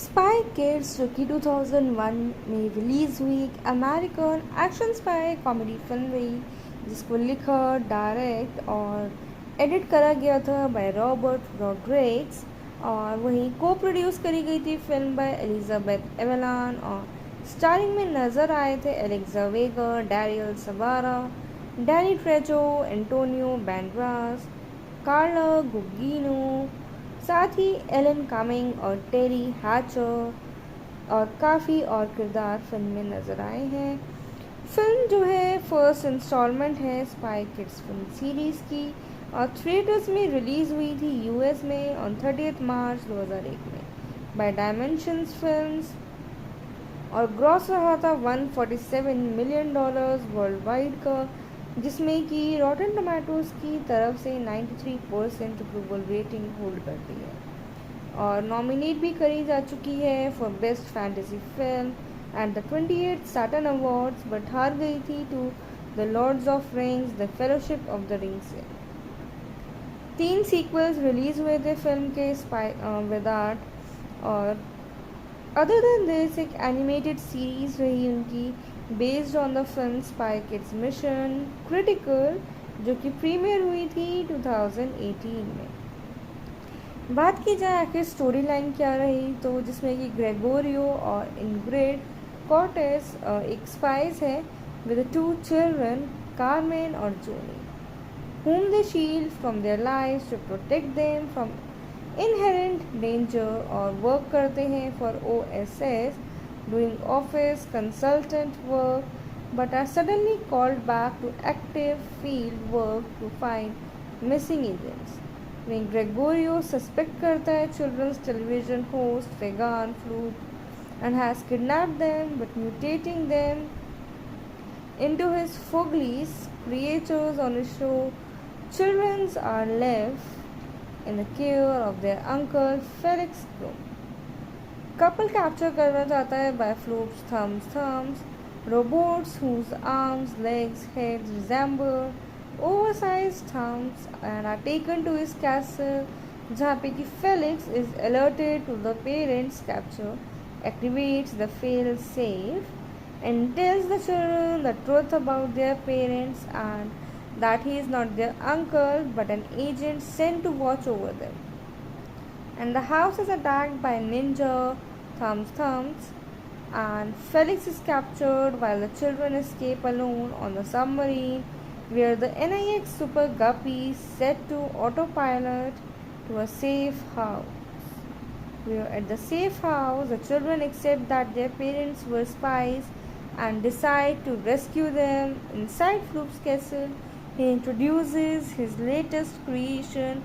Spy kids जो कि 2001 में रिलीज़ हुई एक American action spy comedy film रही, जिसको लिखा, डायरेक्ट और एडिट करा गया था बाय रॉबर्ट रॉड्रिग्स, और वहीं को प्रोड्यूस करी गई थी फिल्म बाय एलिजाबेथ एवेलान, और स्टारिंग में नज़र आए थे एलेक्सा वेगा, डैरियल सबारा, डैनी ट्रेजो, एंटोनियो बैंडरास, कार्ला गुगिनो, साथ ही एलन कामिंग और टेरी हैचर और काफ़ी और किरदार फिल्म में नज़र आए हैं। फिल्म जो है फर्स्ट इंस्टॉलमेंट है स्पाई किड्स फिल्म सीरीज़ की, और थिएटर्स में रिलीज़ हुई थी यूएस में ऑन 30 मार्च 2001 में बाय डायमेंशंस फिल्म्स, और ग्रॉस रहा था $147 मिलियन वर्ल्ड वाइड का, जिसमें कि रॉटन टमाटोज़ की तरफ से 93% अप्रूवल रेटिंग होल्ड करती है, और नॉमिनेट भी करी जा चुकी है for best fantasy film at the 28th Saturn Awards, but हार गई थी to the Lords of Rings the Fellowship of the Ring से। 3 सीक्वल्स रिलीज हुए थे फिल्म के स्पाई विद आर्ट, और अदर देन दिस एक एनिमेटेड सीरीज रही उनकी based on the film Spy Kids Mission Critical, जो कि प्रीमियर हुई थी 2018 में। बात की जाए आखिर स्टोरी लाइन क्या रही, तो जिसमें कि ग्रेगोरियो और इनग्रिड कॉर्टेस एक स्पाइस है विद 2 चिल्ड्रन, कार्मेन और जोनी, whom they shield from their lives to protect them from inherent danger, और वर्क करते हैं for OSS doing office consultant work, but are suddenly called back to active field work to find missing agents. वहीं Gregorio suspect करता है children's television host वेगान fluke and has kidnapped them, but mutating them into his Foglies creatures on his show. Children are left in the care of their uncle Felix Bloom. Couple capture करना चाहता है by Floop's thumbs, robots whose arms, legs, heads resemble oversized thumbs and are taken to his castle, जहाँ पे कि Felix is alerted to the parents' capture, activates the fail safe, and tells the children the truth about their parents and that he is not their uncle but an agent sent to watch over them. And the house is attacked by ninja thumbs, and Felix is captured while the children escape alone on the submarine, where the NIX Super Guppy is set to autopilot to a safe house. Where at the safe house, the children accept that their parents were spies and decide to rescue them. Inside Floop's castle, he introduces his latest creation,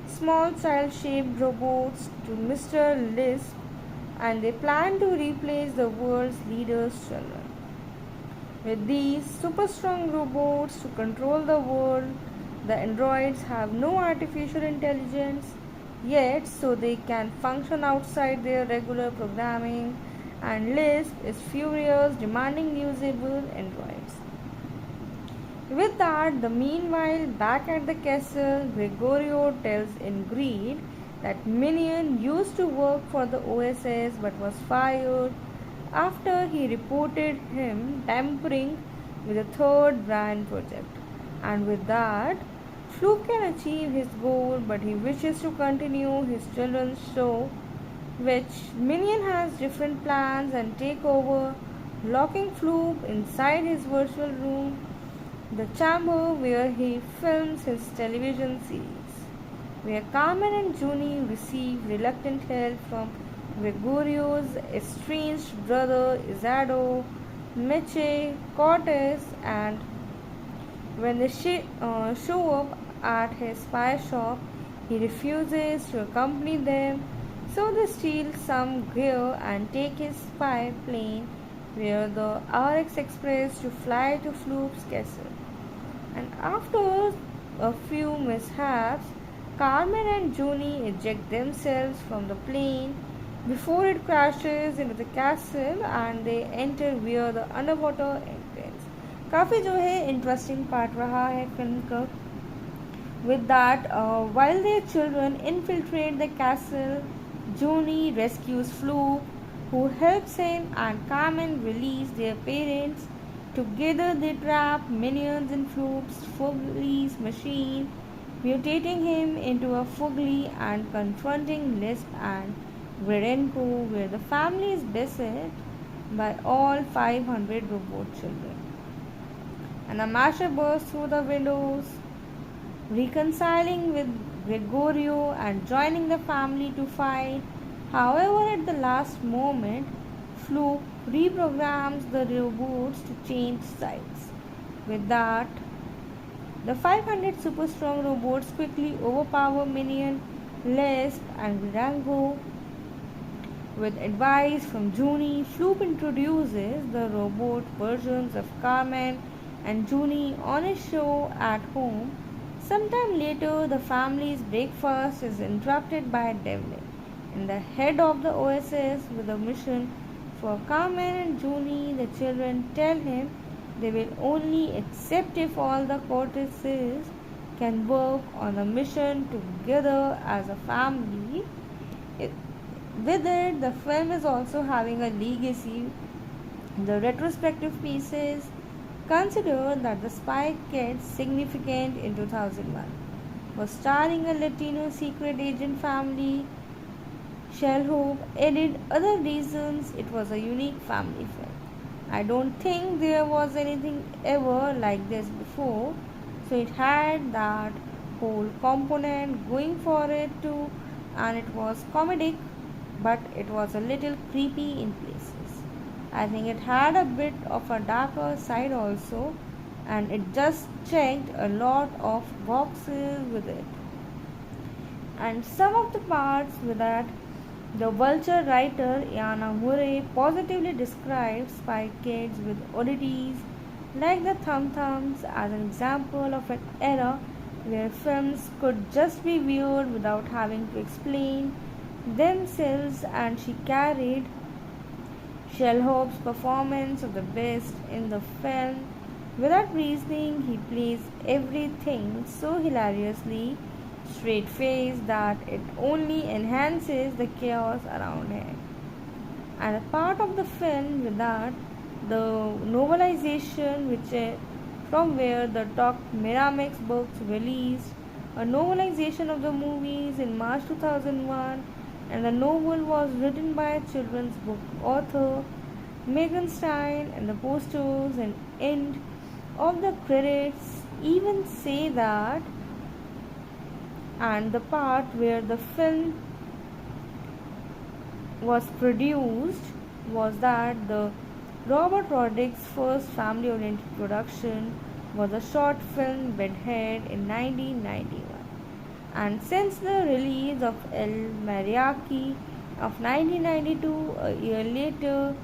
small child-shaped robots, to Mr. Lisp, and they plan to replace the world's leaders' children. With these super strong robots to control the world, the androids have no artificial intelligence yet, so they can function outside their regular programming, and Lisp is furious, demanding usable androids. With that, meanwhile, back at the castle, Gregorio tells Ingrid that Minion used to work for the OSS but was fired after he reported him tampering with the third brand project. And with that, Floop can achieve his goal, but he wishes to continue his children's show, which Minion has different plans and take over, locking Floop inside his virtual room, the chamber where he films his television series, where Carmen and Junie receive reluctant help from Gregorio's estranged brother Izado, Meche, Cortez, and when they show up at his spy shop, he refuses to accompany them, so they steal some gear and take his spy plane via the RX Express to fly to Floop's castle. And after a few mishaps, Carmen and Junie eject themselves from the plane before it crashes into the castle, and they enter via the underwater entrance. काफ़ी जो है interesting part रहा है film का. With that, while their children infiltrate the castle, Johnny rescues Floop, who helps him and Carmen release their parents. Together they trap minions in Floop's Fugly's machine, mutating him into a Fugly and confronting Lisp and Greidenko, where the family is beset by all 500 robot children. And a masher bursts through the windows, reconciling with Gregorio and joining the family to fight. However, at the last moment, Fluke reprograms the robots to change sides. With that, the 500 super strong robots quickly overpower Minion, Lisp, and Rango. With advice from Junie, Floop introduces the robot versions of Carmen and Junie on his show at home. Sometime later, the family's breakfast is interrupted by Devlin, and the head of the OSS with a mission for Carmen and Junie. The children tell him they will only accept if all the cortices can work on a mission together as a family. With it, the film is also having a legacy. The retrospective pieces consider that the Spy Kids significant in 2001 was starring a Latino secret agent family. Shellhope added other reasons it was a unique family film. I don't think there was anything ever like this before, so it had that whole component going for it too, and it was comedic, but it was a little creepy in places. I think it had a bit of a darker side also, and it just checked a lot of boxes with it. And some of the parts with that, the Vulture writer Iana Murray positively describes Spy Kids with oddities like the Thum Thums as an example of an era where films could just be weird without having to explain themselves, and she carried Shellhope's performance of the best in the film. Without reasoning, he plays everything so hilariously straight-faced that it only enhances the chaos around him. And a part of the film with that, the novelization from where the Doc Miramax books released a novelization of the movies in March 2001, and the novel was written by a children's book author Megan Stein, and the posters and end of the credits even say that. And the part where the film was produced was that the Robert Rodriguez' first family-oriented production was a short film Bedhead in 1991. And since the release of El Mariachi of 1992, a year later,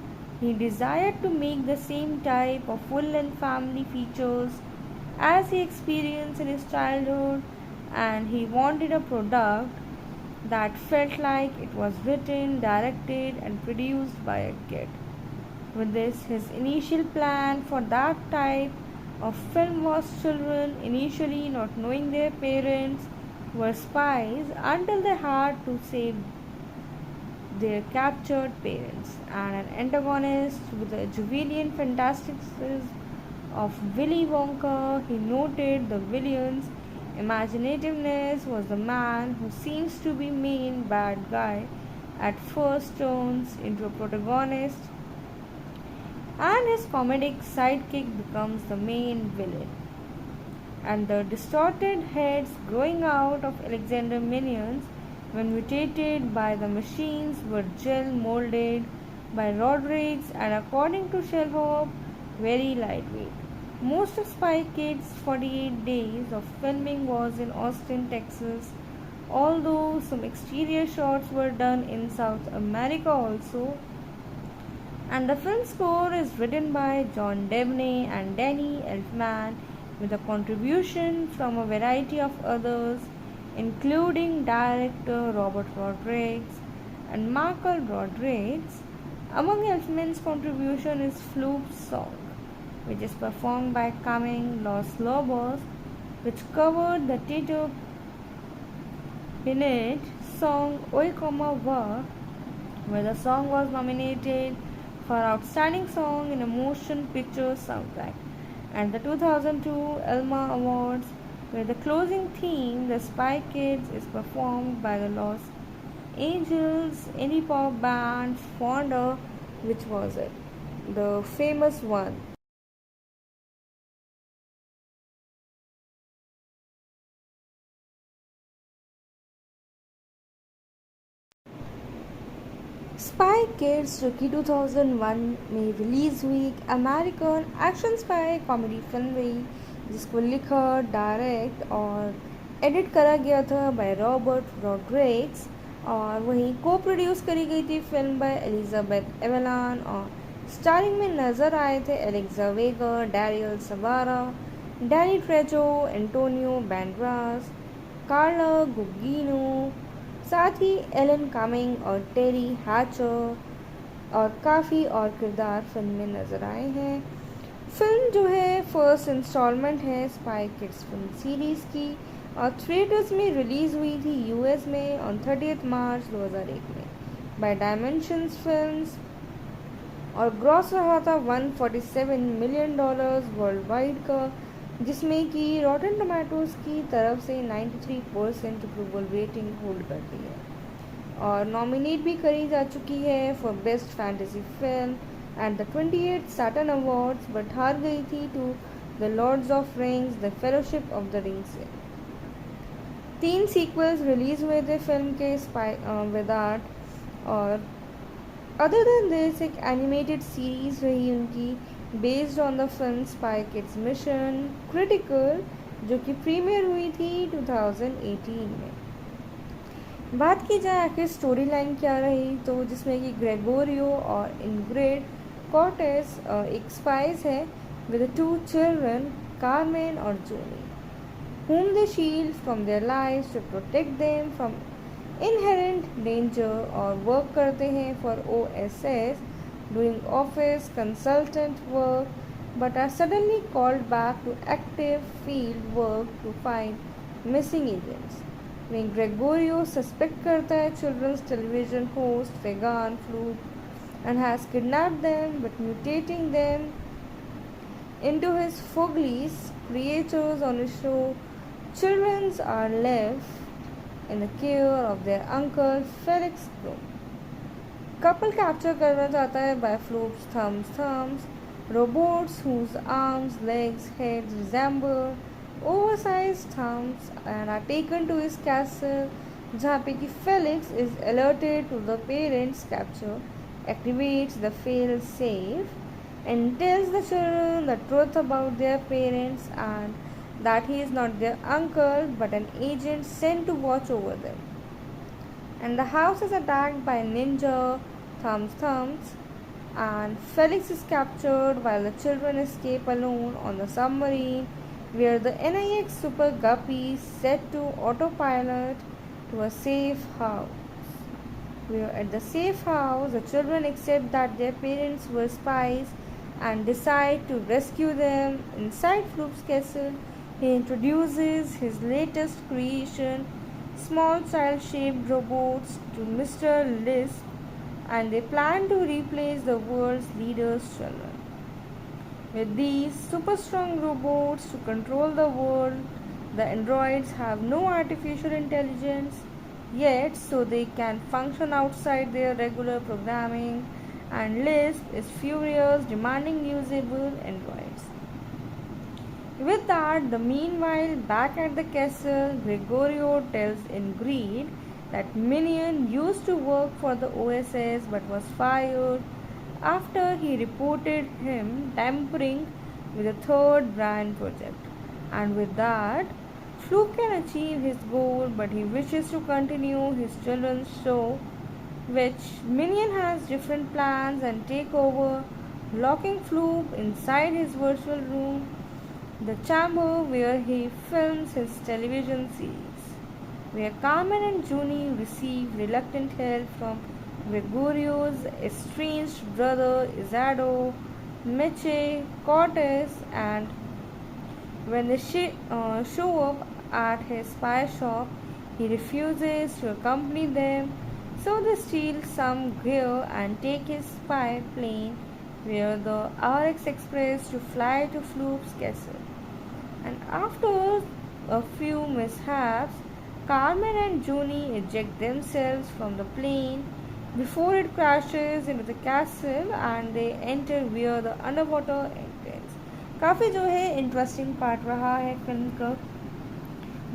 he desired to make the same type of full-length family features as he experienced in his childhood, and he wanted a product that felt like it was written, directed, and produced by a kid. With this, his initial plan for that type of film was children initially not knowing their parents were spies until they had to save their captured parents, and an antagonist with the Julian fantasticism of Willy Wonka. He noted the villain's imaginativeness was the man who seems to be main bad guy at first turns into a protagonist, and his comedic sidekick becomes the main villain. And the distorted heads growing out of Alexander minions when mutated by the machines were gel molded by Rodriguez and, according to Shellhope, very lightweight. Most of Spy Kids' 48 days of filming was in Austin, Texas, although some exterior shots were done in South America also. And the film score is written by John Debney and Danny Elfman, with a contribution from a variety of others, including director Robert Rodriguez and Michael Rodriguez. Among Elfman's contribution is Floop's song, which is performed by Camille Los Lobos, which covered the Tito Bennett song Oi Comma Wa, where the song was nominated for Outstanding Song in a Motion Picture Soundtrack, and the 2002 Elma Awards, where the closing theme, The Spy Kids, is performed by the Los Angeles indie pop band Fonda, which was it? The famous one. Spy Kids जो कि 2001 में release हुई एक American action spy comedy film रही, जिसको लिखा, direct और edit करा गया था बाय रॉबर्ट रॉड्रिग्स, और वहीं को प्रोड्यूस करी गई थी फिल्म बाय एलिजाबेथ एवेलान, और स्टारिंग में नज़र आए थे एलेक्सा वेगा, डैरियल सवारा, डैनी ट्रेजो, एंटोनियो बैंड्रास, कार्ला गुगिनो, साथ ही एलन कमिंग और टेरी हैचर और काफ़ी और किरदार फिल्म में नज़र आए हैं। फिल्म जो है फर्स्ट इंस्टॉलमेंट है स्पाई किड्स फिल्म सीरीज़ की, और थिएटर्स में रिलीज़ हुई थी यूएस में ऑन 30 मार्च 2001 में बाय डायमेंशंस फिल्म्स, और ग्रॉस रहा था $147 मिलियन वर्ल्ड वाइड का, जिसमें कि रॉटन टमाटोज़ की तरफ से 93% अप्रूवल रेटिंग होल्ड करती है, और नॉमिनेट भी करी जा चुकी है for best fantasy film at the 28 Saturn Awards, but हार गई थी to the Lords of Rings the Fellowship of the Ring से। 3 सीक्वल्स रिलीज़ हुए थे फिल्म के स्पाई विद आर्ट, और अदर देन दिस एक एनिमेटेड सीरीज़ रही उनकी based on the film Spy Kids Mission Critical, जो कि प्रीमियर हुई थी 2018 में। बात की जाए आखिर स्टोरी लाइन क्या रही, तो जिसमें कि ग्रेगोरियो और इनग्रिड कॉर्टेस एक स्पाइस है विद 2 चिल्ड्रन, कार्मेन और जोनी, whom they shield from their lives to protect them from inherent danger, और वर्क करते हैं for OSS doing office consultant work, but are suddenly called back to active field work to find missing agents. When Gregorio suspect करता है children's television host Vegan Fluke and has kidnapped them, but mutating them into his Foglies creatures on his show, children are left in the care of their uncle Felix Bloom. Couple capture करना चाहता है by Floop's thumbs robots whose arms, legs, heads resemble oversized thumbs and are taken to his castle, जहाँ पे कि Felix is alerted to the parents' capture, activates the fail safe and tells the children the truth about their parents and that he is not their uncle but an agent sent to watch over them. And the house is attacked by ninja Thumbs, and Felix is captured while the children escape alone on the submarine, where the NIX Super Guppy is set to autopilot to a safe house. Where at the safe house, the children accept that their parents were spies and decide to rescue them. Inside Floop's castle, he introduces his latest creation, small child-shaped robots, to Mr. Lisp, and they plan to replace the world's leaders' children. With these super strong robots to control the world, the androids have no artificial intelligence yet, so they can function outside their regular programming, and Lisp is furious, demanding usable androids. With that, meanwhile, back at the castle, Gregorio tells Ingrid that Minion used to work for the OSS but was fired after he reported him tampering with the third brand project. And with that, Fluke can achieve his goal, but he wishes to continue his children's show, which Minion has different plans and take over, locking Fluke inside his virtual room, the chamber where he films his television series, where Carmen and Junie receive reluctant help from Gregorio's estranged brother Izado, Meche, Cortez, and when they show up at his spy shop, He refuses to accompany them, so they steal some gear and take his spy plane where the RX Express to fly to Floop's castle. And after a few mishaps, Carmen and Junie eject themselves from the plane before it crashes into the castle and they enter via the underwater entrance. काफ़ी जो है interesting part रहा है film का.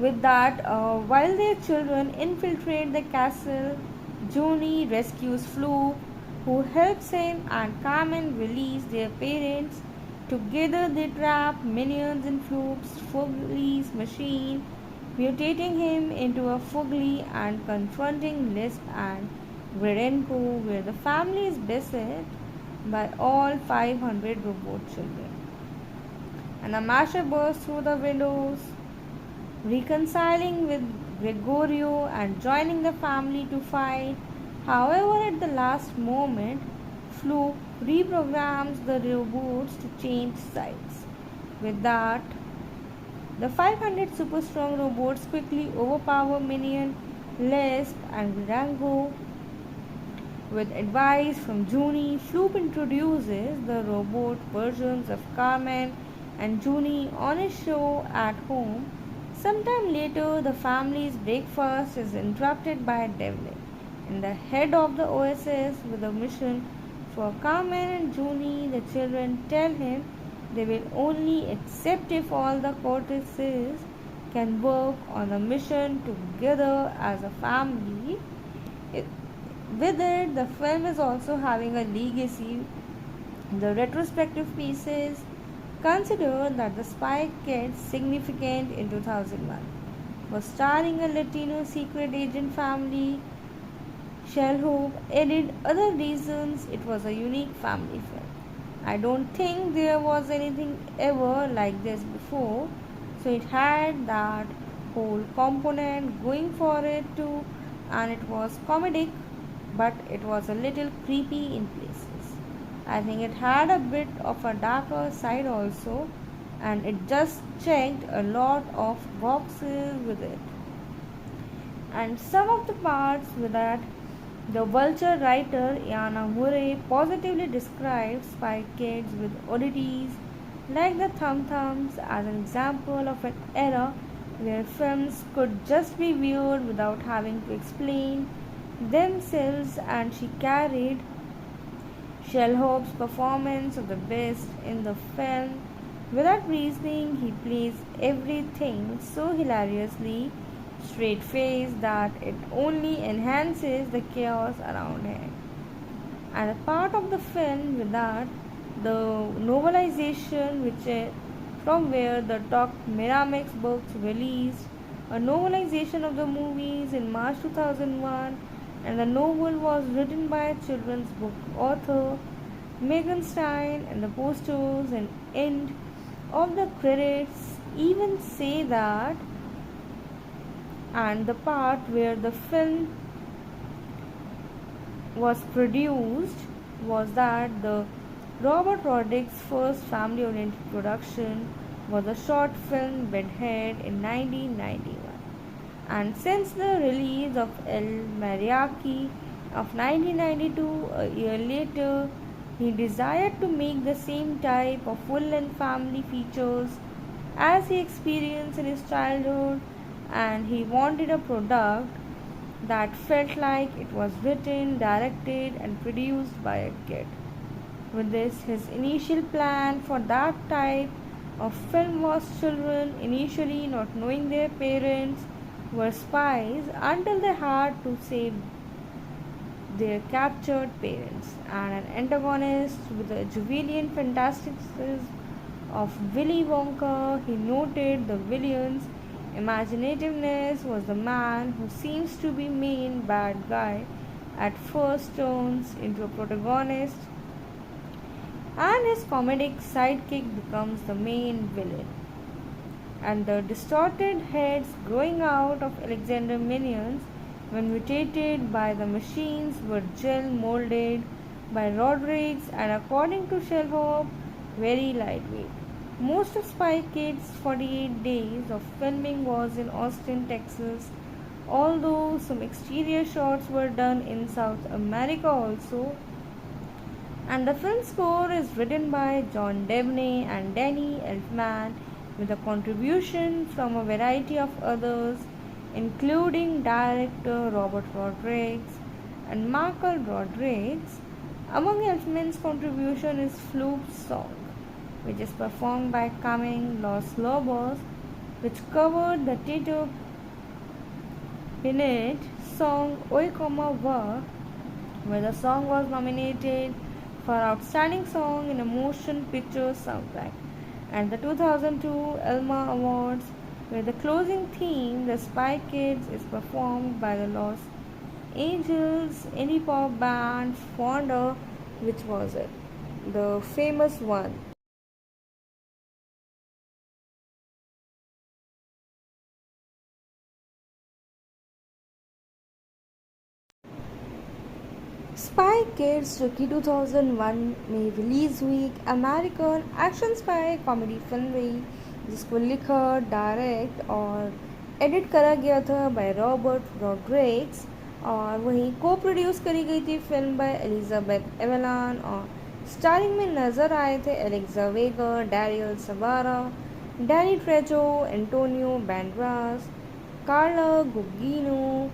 With that, while their children infiltrate the castle, Junie rescues Floop, who helps him, and Carmen release their parents. Together, they trap minions in Floop's Fugly's machine, mutating him into a Fugly and confronting Lisp and Gredenko, where the family is beset by all 500 robot children. And the masher bursts through the windows, reconciling with Gregorio and joining the family to fight. However, at the last moment, Floop reprograms the robots to change sides. With that, the 500 super strong robots quickly overpower Minion, Lisp, and Rango. With advice from Junie, Floop introduces the robot versions of Carmen and Junie on his show at home. Sometime later, the family's breakfast is interrupted by Devlin, and the head of the OSS with a mission for Carmen and Junie. The children tell him they will only accept if all the cortices can work on the mission together as a family. With it, the film is also having a legacy. The retrospective pieces consider that the Spy Kids, significant in 2001, was starring a Latino secret agent family. Shellhope added other reasons it was a unique family film. I don't think there was anything ever like this before, so it had that whole component going for it too, and it was comedic, but it was a little creepy in places. I think it had a bit of a darker side also, and it just checked a lot of boxes with it. And some of the parts with that, the Vulture writer Iana Murray positively describes Spy Kids with oddities like the Thum Thums as an example of an era where films could just be weird without having to explain themselves, and she carried Shellhope's performance of the best in the film. Without reasoning, he plays everything so hilariously straight-faced that it only enhances the chaos around him. And a part of the film with that, the novelization from where the Doc Miramax books released a novelization of the movies in March 2001, and the novel was written by a children's book author Megan Stein, and the posters and end of the credits even say that. And the part where the film was produced was that the Robert Rodriguez's first family-oriented production was a short film Bedhead in 1991. And since the release of El Mariachi of 1992, a year later, he desired to make the same type of full-length family features as he experienced in his childhood, and he wanted a product that felt like it was written, directed, and produced by a kid. With this, his initial plan for that type of film was children initially not knowing their parents were spies until they had to save their captured parents, and an antagonist with the Julian fantasticism of Willy Wonka. He noted the villain's imaginativeness was the man who seems to be main bad guy at first turns into a protagonist, and his comedic sidekick becomes the main villain. And the distorted heads growing out of Alexander minions when mutated by the machines were gel molded by Rodriguez and, according to Shellhope, very lightweight. Most of Spy Kids' 48 days of filming was in Austin, Texas, although some exterior shots were done in South America also. And the film score is written by John Debney and Danny Elfman, with a contribution from a variety of others, including director Robert Rodriguez and Michael Rodriguez. Among Elfman's contribution is Floop's song, which is performed by Camille Los Lobos, which covered the Tito Pinet song Oi Como Va, where the song was nominated for Outstanding Song in a Motion Picture Soundtrack, and the 2002 Elma Awards, where the closing theme, The Spy Kids, is performed by the Los Angeles indie pop band Fonda, which was it, the famous one. Spy Kids जो कि 2001 में release हुई एक American action spy comedy film रही, जिसको लिखा, direct और edit करा गया था बाय रॉबर्ट रॉड्रिग्स, और वहीं को प्रोड्यूस करी गई थी फिल्म बाय एलिजाबेथ एवेलान, और स्टारिंग में नज़र आए थे एलेक्सा वेगा, डैरियल सबारा, डैनी ट्रेजो, एंटोनियो बैंड्रास, कार्ला गुगिनो,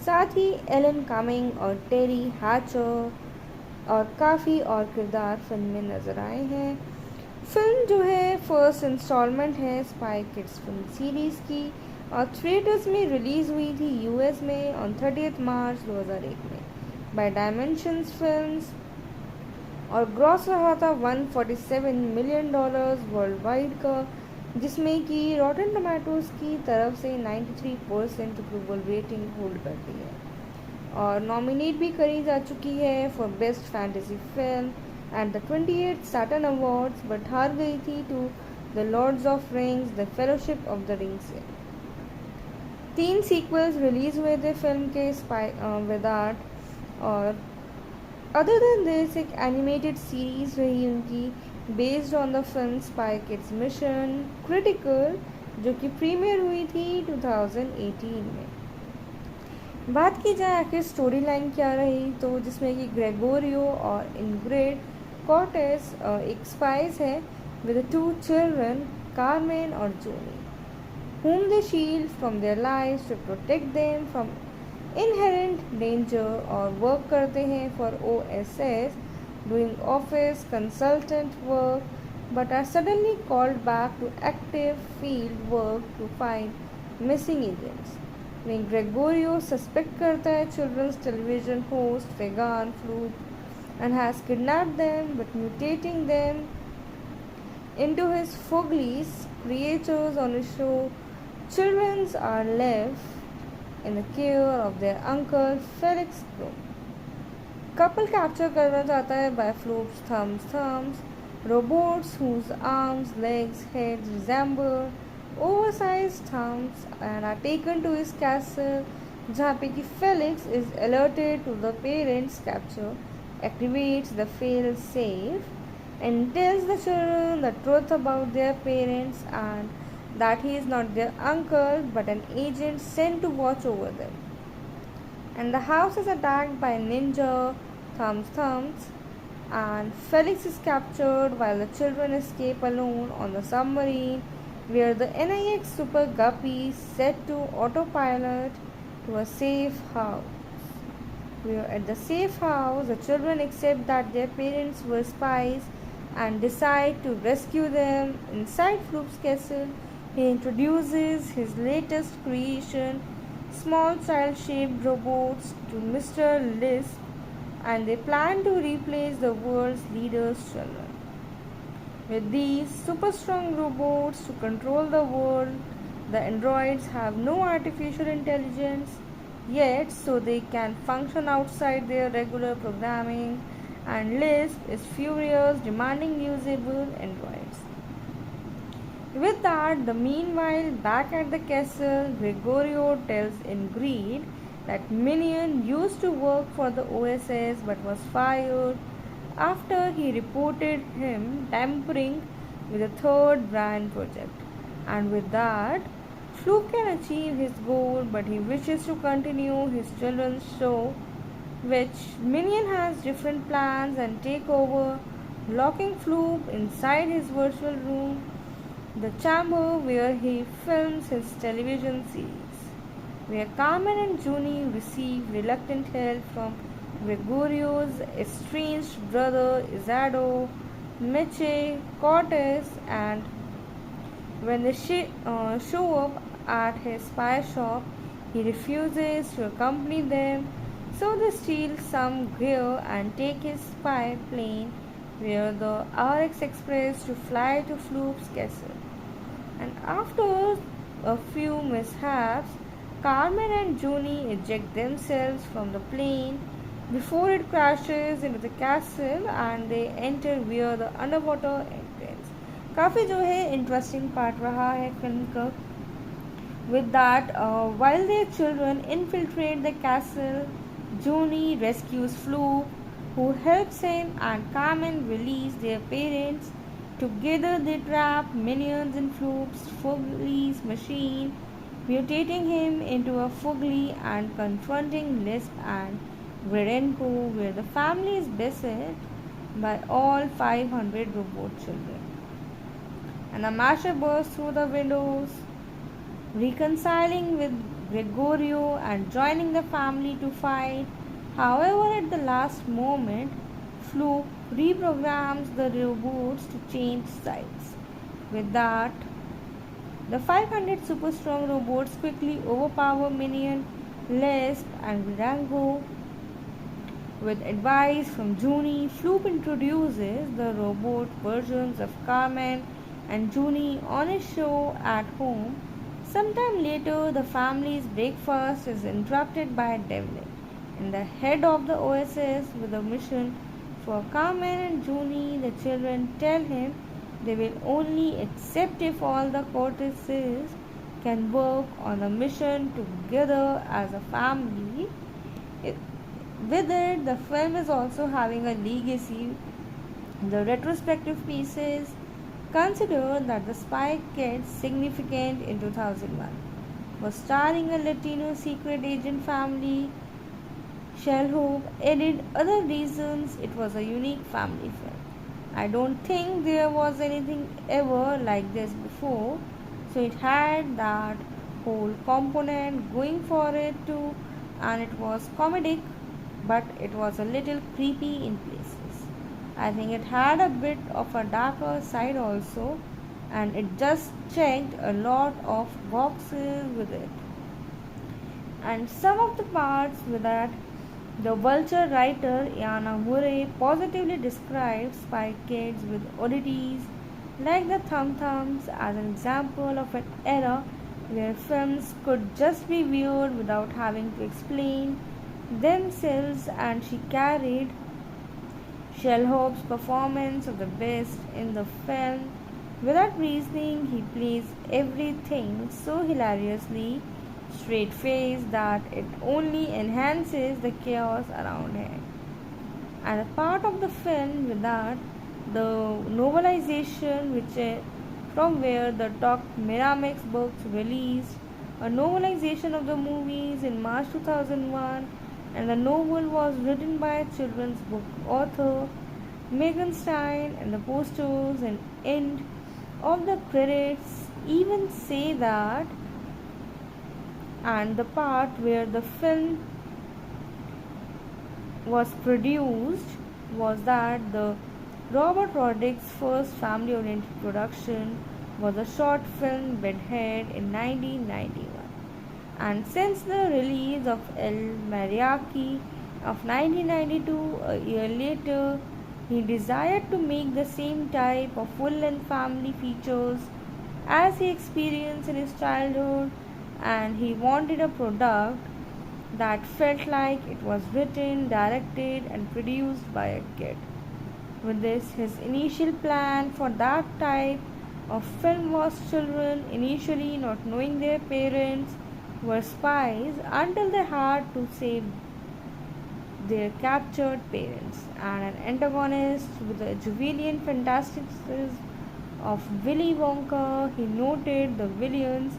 साथ ही एलन कमिंग और टेरी हैचर और काफ़ी और किरदार फिल्म में नज़र आए हैं। फिल्म जो है फर्स्ट इंस्टॉलमेंट है स्पाई किड्स फिल्म सीरीज़ की, और थिएटर्स में रिलीज़ हुई थी यूएस में ऑन 30 मार्च 2001 में बाय डायमेंशंस फिल्म्स, और ग्रॉस रहा था $147 मिलियन वर्ल्ड वाइड का, जिसमें कि रॉटन टमाटोज़ की तरफ से 93% अप्रूवल रेटिंग होल्ड करती है, और नॉमिनेट भी करी जा चुकी है for best fantasy film at the 28th Saturn Awards, but हार गई थी to the Lords of Rings the Fellowship of the Ring से। 3 सीक्वल्स रिलीज हुए थे फिल्म के विद आर्ट, और अदर देन दिस एक एनिमेटेड सीरीज रही उनकी based on the film Spy Kids Mission Critical, जो कि प्रीमियर हुई थी 2018 में। बात की जाए आखिर स्टोरी लाइन क्या रही, तो जिसमें कि ग्रेगोरियो और इनग्रिड कॉर्टेस एक स्पाइस है विद 2 चिल्ड्रन, कार्मेन और जोनी, whom they shield from their lives to protect them from inherent danger, और वर्क करते हैं for OSS doing office consultant work, but are suddenly called back to active field work to find missing agents. When Gregorio suspect करता है children's television host Vegan Floop and has kidnapped them, but mutating them into his Foglies creatures on his show, children are left in the care of their uncle Felix Bloom. Couple capture करना चाहता है by Floop's thumbs, robots whose arms, legs, heads resemble oversized thumbs, and are taken to his castle, जहाँ पे कि Felix is alerted to the parents' capture, activates the fail safe, and tells the children the truth about their parents and that he is not their uncle but an agent sent to watch over them. And the house is attacked by ninja Thumbs, and Felix is captured while the children escape alone on the submarine, where the NIX Super Guppy is set to autopilot to a safe house. Where at the safe house, the children accept that their parents were spies and decide to rescue them. Inside Floop's castle, he introduces his latest creation, small child-shaped robots, to Mr. Lisp, and they plan to replace the world's leaders' children. With these super strong robots to control the world, the androids have no artificial intelligence yet, so they can function outside their regular programming, and Lisp is furious, demanding usable androids. With that, meanwhile, back at the castle, Gregorio tells Ingrid that Minion used to work for the OSS but was fired after he reported him tampering with a third brand project. And with that, Fluke can achieve his goal, but he wishes to continue his children's show, which Minion has different plans and take over, locking Fluke inside his virtual room, the chamber where he films his television series, where Carmen and Junie receive reluctant help from Gregorio's estranged brother Izado, Meche, Cortez, and when they show up at his spy shop, he refuses to accompany them, so they steal some gear and take his spy plane via the RX Express to fly to Floop's castle. And after a few mishaps, Carmen and Junie eject themselves from the plane before it crashes into the castle and they enter via the underwater entrance. काफ़ी जो है interesting part रहा है film का. With that, while their children infiltrate the castle, Junie rescues Floop, who helps him, and Carmen release their parents. Together, they trap Minions in Floop's Fugly's machine, mutating him into a Fugly and confronting Lisp and Verenko, where the family is beset by all 500 robot children. And a masher bursts through the windows, reconciling with Gregorio and joining the family to fight. However, at the last moment, Fluke reprograms the robots to change sides. With that, the 500 super strong robots quickly overpower Minion, Lisp, and Virango. With advice from Junie, Fluke introduces the robot versions of Carmen and Junie on his show at home. Sometime later, the family's breakfast is interrupted by Devlin, and the head of the OSS with a mission for Carmen and Junie. The children tell him they will only accept if all the Cortezes can work on a mission together as a family. With it, the film is also having a legacy. The retrospective pieces consider that The Spy Kids, significant in 2001, was starring a Latino secret agent family. Shellhope added other reasons it was a unique family film. I don't think there was anything ever like this before, so it had that whole component going for it too, and it was comedic, but it was a little creepy in places. I think it had a bit of a darker side also, and it just checked a lot of boxes with it. And some of the parts with that, the Vulture writer Yana Murray positively describes Spy Kids with oddities like the Thum Thums as an example of an era where films could just be viewed without having to explain themselves, and she carried Shellhope's performance of the best in the film. Without reasoning, he plays everything so hilariously straight-faced that it only enhances the chaos around him. And a part of the film with that, the novelization from where the Doc Miramax books released a novelization of the movies in March 2001, and the novel was written by a children's book author Megan Stein, and the posters and end of the credits even say that. And the part where the film was produced was that the Robert Rodriguez's first family-oriented production was a short film Bedhead in 1991. And since the release of El Mariachi of 1992, a year later, he desired to make the same type of full-length family features as he experienced in his childhood, and he wanted a product that felt like it was written, directed, and produced by a kid. With this, his initial plan for that type of film was children initially not knowing their parents were spies until they had to save their captured parents, and an antagonist with the Julian fantasticism of Willy Wonka. He noted the villains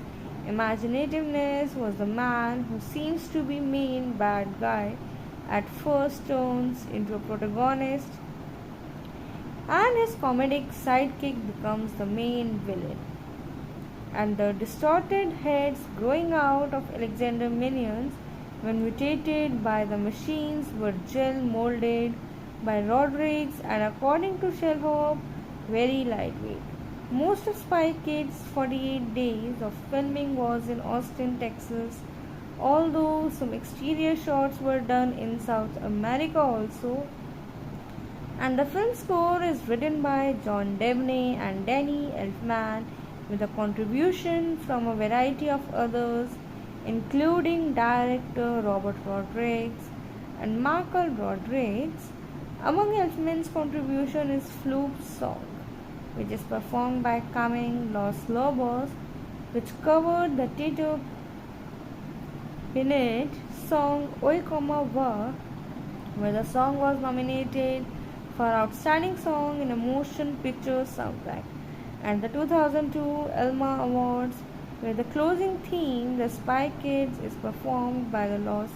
Imaginativeness was the man who seems to be main bad guy at first turns into a protagonist, and his comedic sidekick becomes the main villain. And the distorted heads growing out of Alexander minions, when mutated by the machines, were gel molded by Rodriguez and, according to Shellhop, very lightweight. Most of Spy Kids' 48 days of filming was in Austin, Texas, although some exterior shots were done in South America also. And the film score is written by John Debney and Danny Elfman, with a contribution from a variety of others, including director Robert Rodriguez and Michael Rodriguez. Among Elfman's contribution is Floop's song, which is performed by Camille Los Lobos, which covered the Tito Pinet song Oi Como Va, where the song was nominated for Outstanding Song in a Motion Picture Soundtrack, and the 2002 Elma Awards, where the closing theme, The Spy Kids, is performed by the Los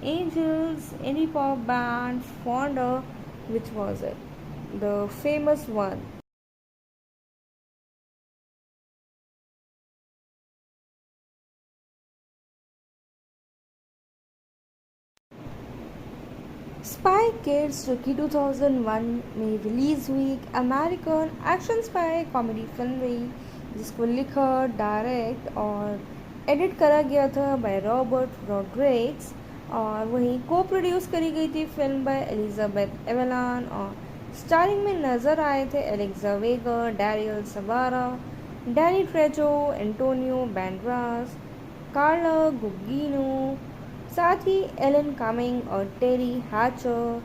Angeles indie pop band Fonda, which was it, the famous one. Spy Kids जो कि 2001 में release हुई एक American action spy comedy film रही, जिसको लिखा, direct और edit करा गया था बाय रॉबर्ट रॉड्रिग्स, और वहीं को प्रोड्यूस करी गई थी फिल्म बाय एलिजाबेथ एवेलान, और स्टारिंग में नज़र आए थे एलेक्सा वेगा, डैरियल सबारा, डैनी ट्रेजो, एंटोनियो बैंड्रास, कार्ला गुगिनो, साथ ही एलन कामिंग और टेरी हैचर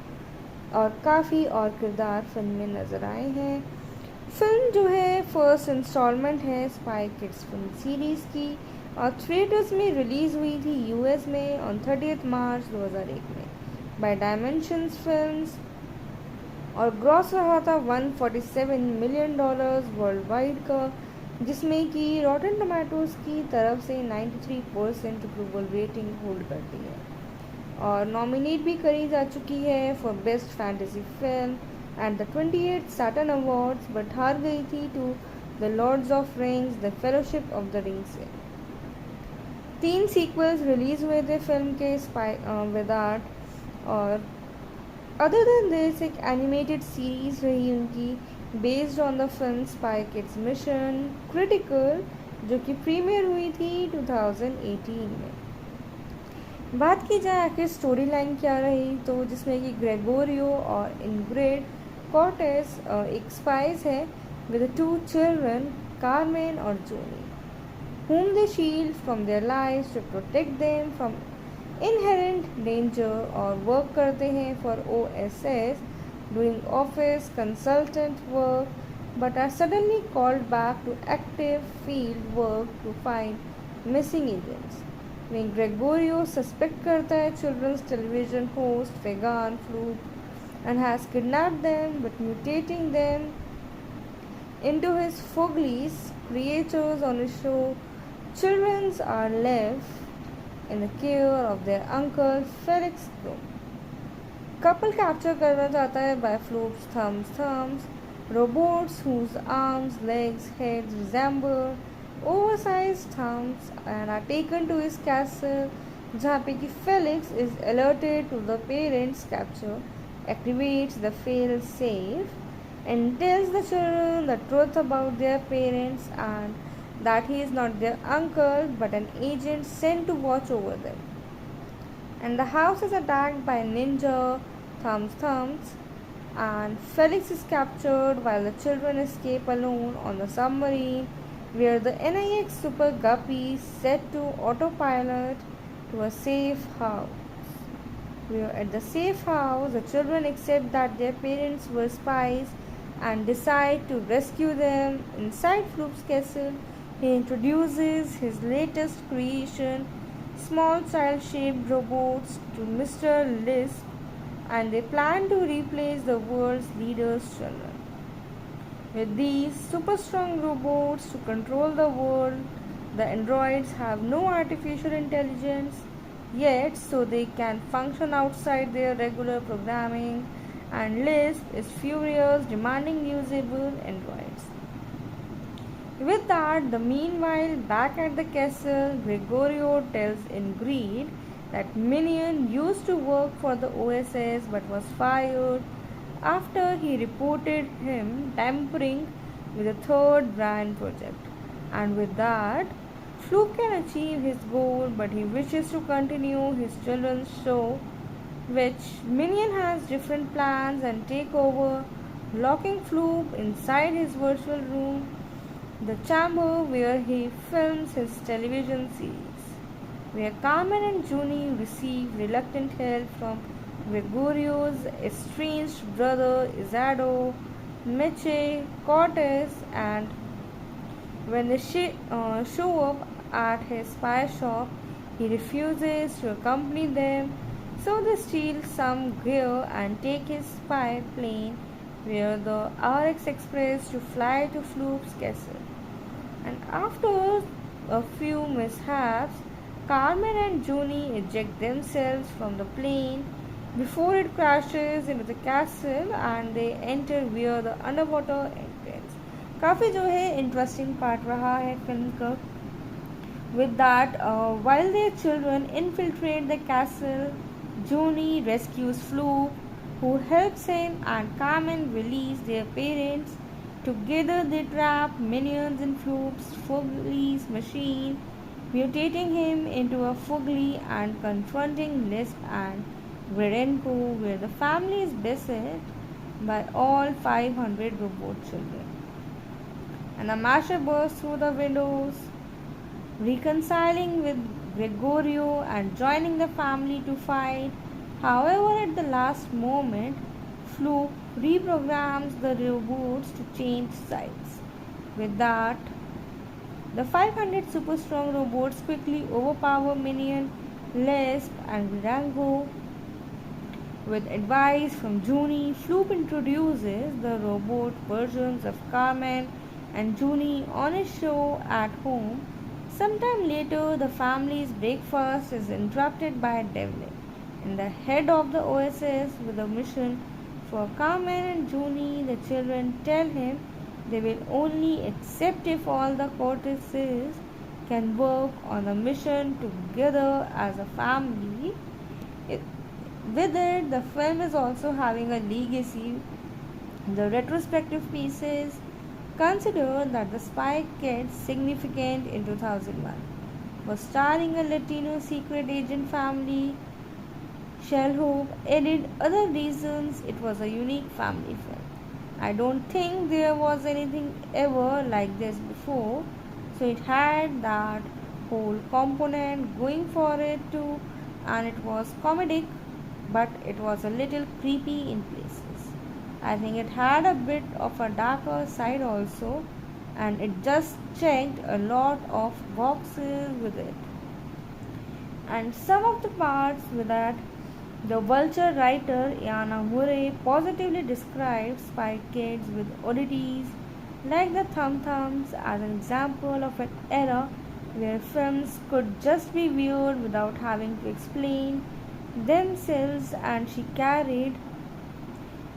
और काफ़ी और किरदार फिल्म में नज़र आए हैं। फिल्म जो है फर्स्ट इंस्टॉलमेंट है स्पाई किड्स फिल्म सीरीज़ की, और थिएटर्स में रिलीज़ हुई थी यूएस में ऑन 30 मार्च 2001 में बाय डायमेंशंस फिल्म्स, और ग्रॉस रहा था $147 मिलियन वर्ल्ड वाइड का, जिसमें कि रॉटन टमाटोज़ की तरफ से 93% अप्रूवल रेटिंग होल्ड करती है, और नॉमिनेट भी करी जा चुकी है for best fantasy film and the 28 Saturn Awards, but हार गई थी to the Lords of Rings the Fellowship of the Ring से। 3 सीक्वल्स रिलीज हुए थे फिल्म के विद आर्ट, और अदर देन दिस एक एनिमेटेड सीरीज रही उनकी based on the film Spy Kids Mission Critical, जो कि प्रीमियर हुई थी 2018 में। बात की जाए आखिर स्टोरी लाइन क्या रही, तो जिसमें कि ग्रेगोरियो और इनग्रेड कॉर्टेस एक स्पाइस है विद 2 चिल्ड्रन, कार्मेन और जोनी, whom they shield from their lives to protect them from inherent danger, और वर्क करते हैं for OSS doing office consultant work, but are suddenly called back to active field work to find missing agents. When Gregorio suspect करता है children's television host Fagan Floop and has kidnapped them, but mutating them into his Foglies creatures on his show, children are left in the care of their uncle Felix Bloom. Couple capture करना चाहता है by Floop's thumbs robots whose arms, legs, heads resemble oversized thumbs and are taken to his castle, जहाँ पे कि Felix is alerted to the parents' capture, activates the fail safe and tells the children the truth about their parents and that he is not their uncle but an agent sent to watch over them. And the house is attacked by ninja Thumbs, and Felix is captured while the children escape alone on the submarine, where the NIX Super Guppy is set to autopilot to a safe house. Where at the safe house, the children accept that their parents were spies and decide to rescue them. Inside Floop's castle, he introduces his latest creation, small child-shaped robots, to Mr. Lisp, and they plan to replace the world's leaders' children. With these super strong robots to control the world, The androids have no artificial intelligence yet, so they can function outside their regular programming, and Lisp is furious, demanding usable androids. With that, the meanwhile, back at the castle, Gregorio tells Ingrid that Minion used to work for the OSS but was fired after he reported him tampering with the third brand project. And with that, Floop can achieve his goal, but he wishes to continue his children's show, which Minion has different plans and take over, locking Floop inside his virtual room, the chamber where he films his television series, where Carmen and Junie receive reluctant help from Gregorio's estranged brother Izado, Meche, Cortez, and when they show up at his spy shop, he refuses to accompany them, so they steal some gear and take his spy plane via the RX Express to fly to Floop's castle. And after a few mishaps, Carmen and Junie eject themselves from the plane before it crashes into the castle and they enter via the underwater entrance. काफ़ी जो है interesting part रहा है film का. With that, while their children infiltrate the castle, Junie rescues Floop, who helps him, and Carmen release their parents. Together they trap Minions in Floop's Fugly's machine, mutating him into a Fugly and confronting Lisp and Gredenko, where the family is beset by all 500 robot children. And Amasha bursts through the windows, reconciling with Gregorio and joining the family to fight. However, at the last moment, Floop reprograms the robots to change sides. With that, the 500 super strong robots quickly overpower Minion, Lisp, and Rango. With advice from Junie, Floop introduces the robot versions of Carmen and Junie on his show at home. Sometime later, the family's breakfast is interrupted by Devlin, and the head of the OSS with a mission for Carmen and Junie. The children tell him they will only accept if all the Cortezes can work on the mission together as a family. With it, the film is also having a legacy. The retrospective pieces consider that The Spy Kids, significant in 2001, was starring a Latino secret agent family. Shellhope added other reasons it was a unique family film. I don't think there was anything ever like this before, so it had that whole component going for it too, and it was comedic, but it was a little creepy in places. I think it had a bit of a darker side also, and it just checked a lot of boxes with it. And some of the parts with that, the Vulture writer Iana Murray positively describes Spy Kids with oddities like the Thum Thums as an example of an era where films could just be weird without having to explain themselves, and she carried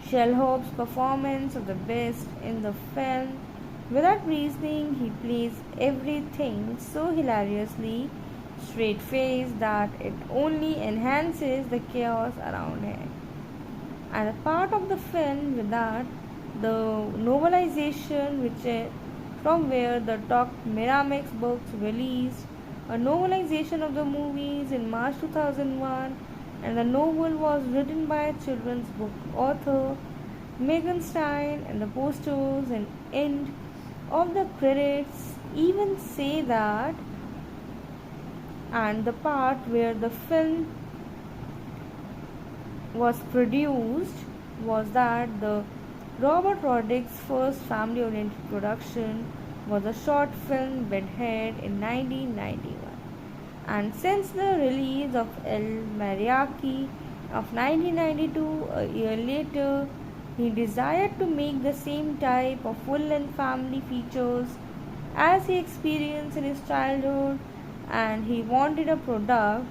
Shellhope's performance of the best in the film. Without reasoning, he plays everything so hilariously straight-faced that it only enhances the chaos around him. And a part of the film with that, the novelization from where the Doc Miramax books released a novelization of the movies in March 2001, and the novel was written by a children's book author Megan Stein, and the posters and end of the credits even say that. And the part where the film was produced was that the Robert Rodriguez's first family-oriented production was a short film Bedhead in 1991. And since the release of El Mariachi of 1992, a year later, he desired to make the same type of full-length family features as he experienced in his childhood, and he wanted a product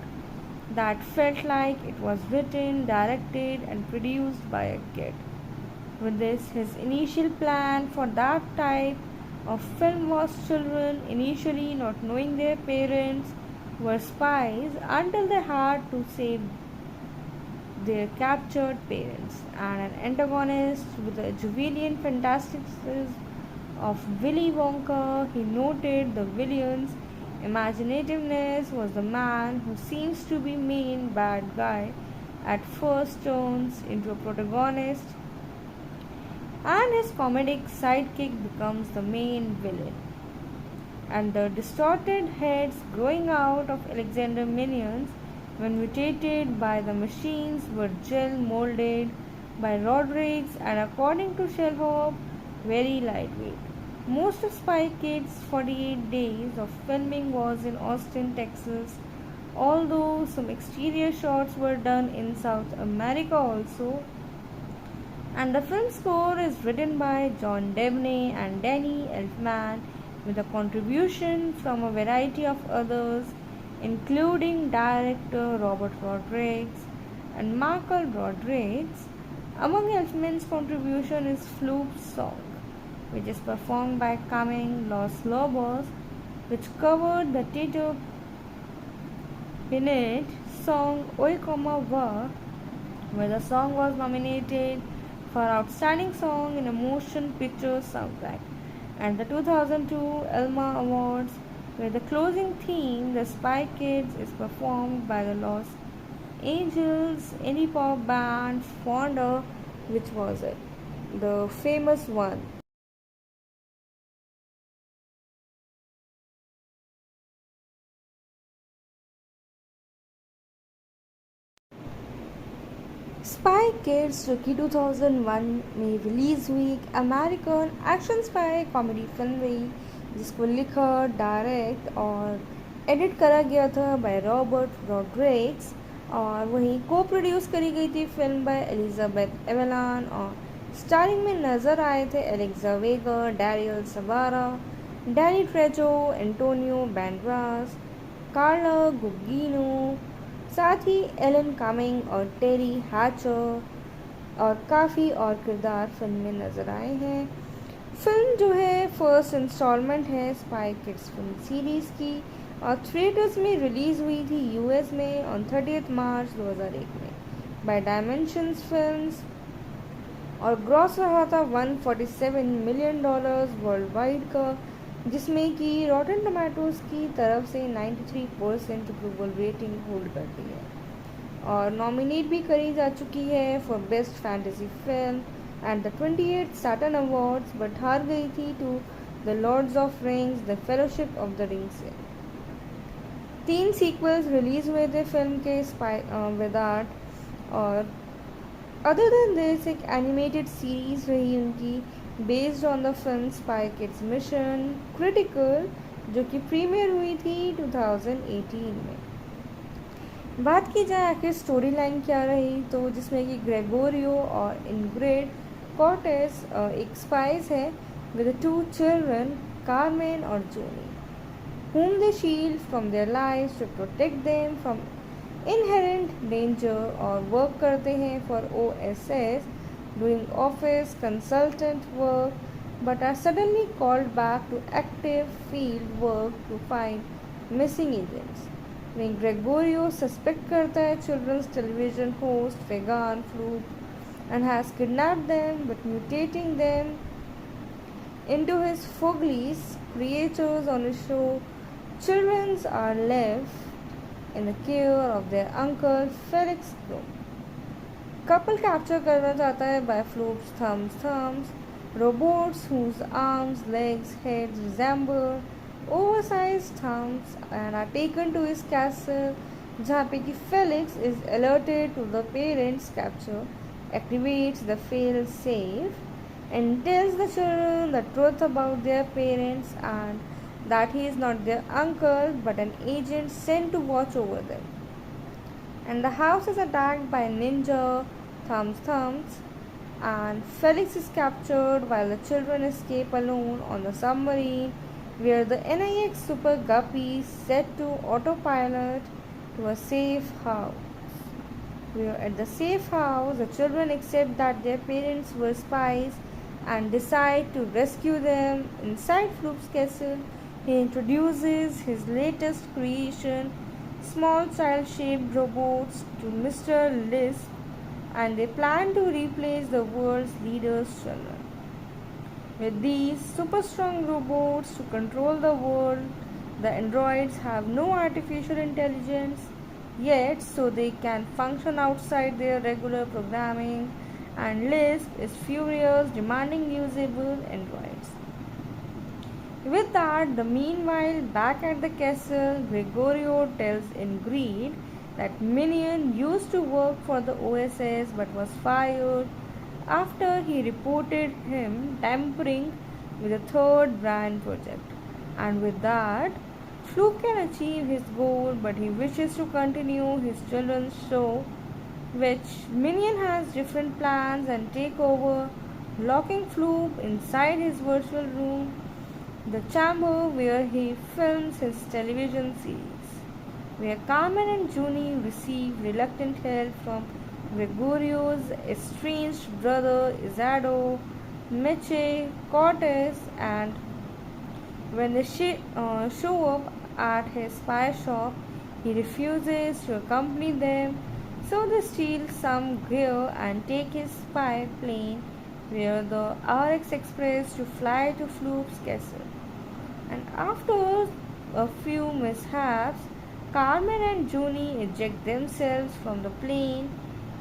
that felt like it was written, directed, and produced by a kid. With this, his initial plan for that type of film was children initially not knowing their parents were spies until they had to save their captured parents, and an antagonist with the Julian fantasticism of Willy Wonka. He noted the villain's imaginativeness was the man who seems to be main bad guy at first turns into a protagonist, and his comedic sidekick becomes the main villain. And the distorted heads growing out of Alexander minions, when mutated by the machines, were gel molded by Rodriguez and, according to Sherlock, very lightweight. Most of Spy Kids' 48 days of filming was in Austin, Texas, although some exterior shots were done in South America also. And the film score is written by John Debney and Danny Elfman, with a contribution from a variety of others, including director Robert Rodriguez and Michael Rodriguez. Among Elfman's contribution is Floop's song, which is performed by Camille Los Lobos, which covered the Tito Pinette song Oi Como Va, where the song was nominated for Outstanding Song in a Motion Picture Soundtrack, and the 2002 Elma Awards, where the closing theme, The Spy Kids, is performed by the Los Angeles indie pop band Fonda, which was it, the famous one. Spy Kids जो कि 2001 में release हुई एक American action spy comedy film रही, जिसको लिखा, direct और edit करा गया था बाय रॉबर्ट रॉड्रिग्स, और वहीं को प्रोड्यूस करी गई थी फिल्म बाय एलिजाबेथ एवेलान, और स्टारिंग में नज़र आए थे एलेक्सा वेगा, डैरियल सबारा, डैनी ट्रेजो, एंटोनियो बैंडरास, कार्ला गुगिनो, साथ ही एलन कामिंग और टेरी हैचर और काफ़ी और किरदार फिल्म में नज़र आए हैं। फिल्म जो है फर्स्ट इंस्टॉलमेंट है स्पाई किड्स फिल्म सीरीज़ की, और थिएटर्स में रिलीज़ हुई थी यूएस में ऑन 30 मार्च 2001 में बाय डायमेंशंस फिल्म्स, और ग्रॉस रहा था $147 मिलियन वर्ल्ड वाइड का, जिसमें कि रॉटन टमाटोज़ की तरफ से 93% अप्रूवल रेटिंग होल्ड करती है, और नॉमिनेट भी करी जा चुकी है for best fantasy film and the 28 Saturn Awards, but हार गई थी to the Lords of Rings the Fellowship of the Ring से। 3 सीक्वल्स रिलीज़ हुए थे फिल्म के विद आर्ट, और अदर देन दिस एक एनिमेटेड सीरीज़ रही उनकी based on the film Spy Kids Mission Critical, जो कि प्रीमियर हुई थी 2018 में। बात की जाए आखिर स्टोरी लाइन क्या रही, तो जिसमें कि ग्रेगोरियो और इनग्रेड कॉर्टेस एक स्पाइस है विद 2 चिल्ड्रन, कार्मेन और जोनी, whom they shield from their lives to protect them from inherent danger, और वर्क करते हैं for OSS doing office consultant work, but are suddenly called back to active field work to find missing agents. When Gregorio suspect करता है children's television host Vegan Floop and has kidnapped them, but mutating them into his Foglies creatures on his show, children are left in the care of their uncle Felix Bloom. Couple capture करना चाहता है by Floop's thumbs robots whose arms, legs, heads resemble oversized thumbs and are taken to his castle, जहाँ पे कि Felix is alerted to the parents' capture, activates the fail safe and tells the children the truth about their parents and that he is not their uncle but an agent sent to watch over them. And the house is attacked by ninja Thumbs, and Felix is captured while the children escape alone on the submarine, where the NIX Super Guppy set to autopilot to a safe house. Where at the safe house, the children accept that their parents were spies and decide to rescue them. Inside Floop's castle, he introduces his latest creation, small child shaped robots, to Mr. Lisp, and they plan to replace the world's leaders' children. With these super strong robots to control the world, the androids have no artificial intelligence yet, so they can function outside their regular programming, and Lisp is furious, demanding usable androids. With that, meanwhile, back at the castle, Gregorio tells Ingrid that Minion used to work for the OSS but was fired after he reported him tampering with the third brand project. And with that, Fluke can achieve his goal, but he wishes to continue his children's show, which Minion has different plans and take over, locking Fluke inside his virtual room, the chamber where he films his television series, where Carmen and Junie receive reluctant help from Gregorio's estranged brother Izado, Meche, Cortez, and when they show up at his spy shop, he refuses to accompany them, so they steal some gear and take his spy plane via the RX Express to fly to Floop's castle. And after a few mishaps, Carmen and Junie eject themselves from the plane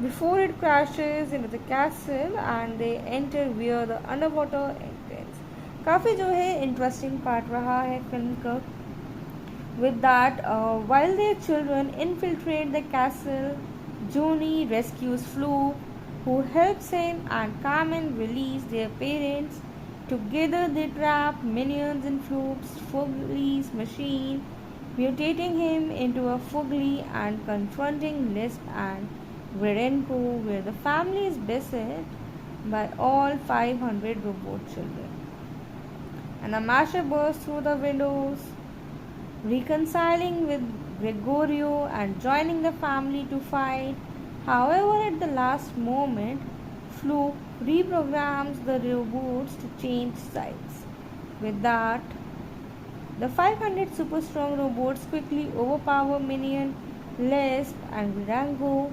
before it crashes into the castle and they enter via the underwater entrance. काफ़ी जो है interesting part रहा है film का. With that, while their children infiltrate the castle, Junie rescues Floop, who helps him, and Carmen release their parents. Together they trap Minions in Floop's Fugly's machine, mutating him into a Fugly and confronting Lisp and Gredenko, where the family is beset by all 500 robot children. And a masher bursts through the windows, reconciling with Gregorio and joining the family to fight. However, at the last moment, Floop reprograms the robots to change sides. With that, the 500 super strong robots quickly overpower Minion, Lisp, and Virango.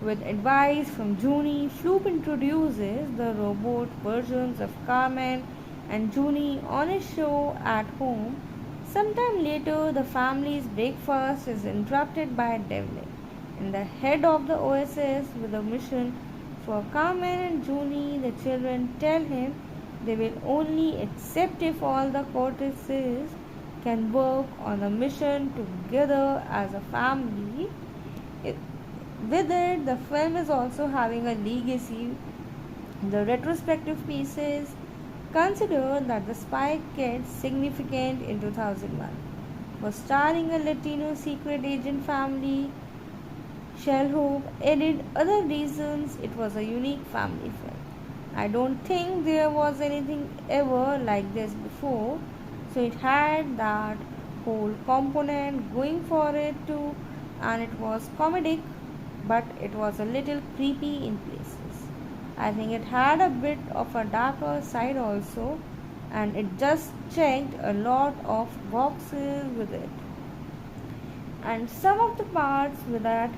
With advice from Junie, Floop introduces the robot versions of Carmen and Junie on his show at home. Sometime later, the family's breakfast is interrupted by Devlin, and the head of the OSS, with a mission for Carmen and Junie. The children tell him they will only accept if all the Cortezes can work on a mission together as a family. With it, the film is also having a legacy. The retrospective pieces consider that The Spy Kids, significant in 2001, was starring a Latino secret agent family. Shellhope added other reasons it was a unique family film. I don't think there was anything ever like this before, so it had that whole component going for it too, and it was comedic, but it was a little creepy in places. I think it had a bit of a darker side also, and it just checked a lot of boxes with it. And some of the parts with that,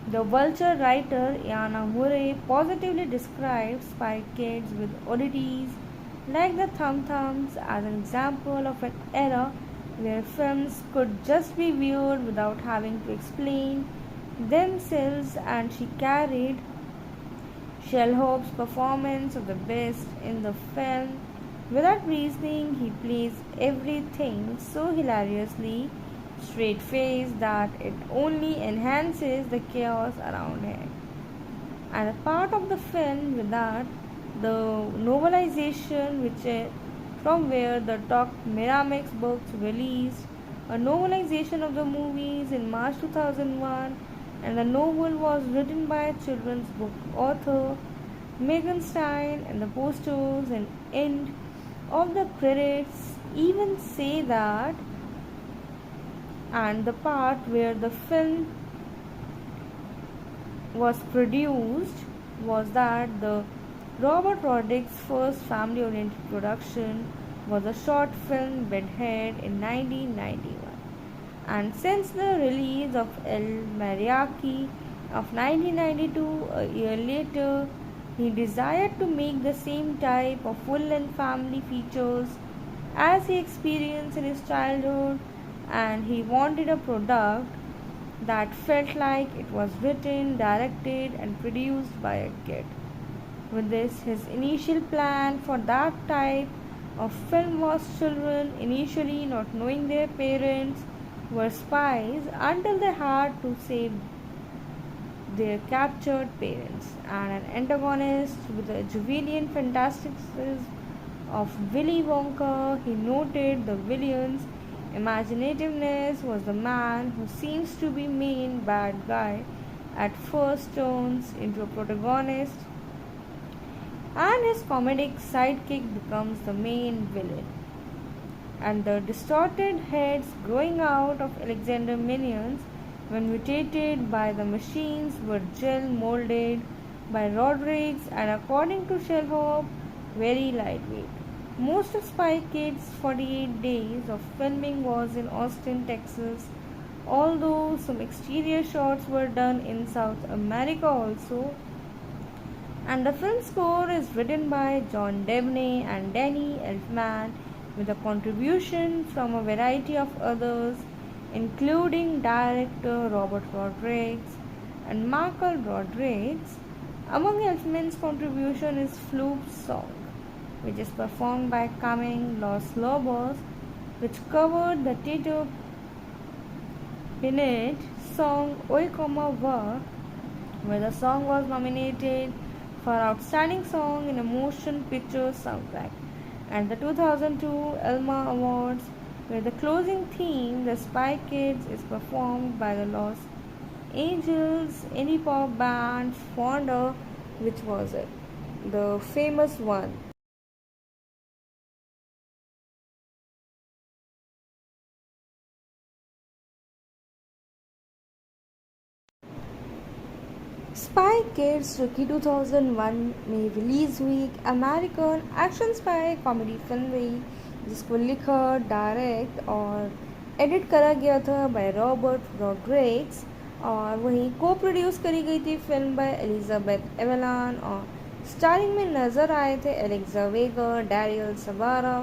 the Vulture writer Iana Murray positively describes Spy Kids with oddities like the Thum Thums as an example of an era where films could just be viewed without having to explain themselves, and she carried Shellhope's performance of the best in the film. Without reasoning, he plays everything so hilariously straight-faced that it only enhances the chaos around him. And a part of the film with that, the novelization, which from where the Doc Miramax books released a novelization of the movies in March 2001, and the novel was written by a children's book author Megan Stein, and the posters and end of the credits even say that, and the part where the film was produced was that the Robert Rodriguez first family oriented production was a short film Bedhead in 1991. And since the release of El Mariachi of 1992, a year later, he desired to make the same type of full length family features as he experienced in his childhood, and he wanted a product that felt like it was written, directed, and produced by a kid. With this, his initial plan for that type of film was children initially not knowing their parents were spies until they had to save their captured parents, and an antagonist with the Julian fantasticism of Willy Wonka. He noted the villain's imaginativeness was the man who seems to be main bad guy at first turns into a protagonist, and his comedic sidekick becomes the main villain. And the distorted heads growing out of Alexander minions when mutated by the machines were gel molded by Rodriguez and, according to Sherlock, very lightweight. Most of Spy Kids' 48 days of filming was in Austin, Texas, although some exterior shots were done in South America also. And the film score is written by John Debney and Danny Elfman, with a contribution from a variety of others, including director Robert Rodriguez and Michael Rodriguez. Among Elfman's contribution is Floop's song, which is performed by Camille Los Lobos, which covered the Tito Pinet song Oi Como Va, where the song was nominated for Outstanding Song in a Motion Picture Soundtrack, and the 2002 Elma Awards, where the closing theme, The Spy Kids, is performed by the Los Angeles indie pop band Fonda, which was it, the famous one. Spy Kids जो कि 2001 में release हुई एक American action spy comedy film रही, जिसको लिखा, direct और edit करा गया था बाय रॉबर्ट रॉड्रिग्स, और वहीं को प्रोड्यूस करी गई थी फिल्म बाय एलिजाबेथ एवेलान, और स्टारिंग में नज़र आए थे एलेक्सा वेगा, डैरियल सबारा,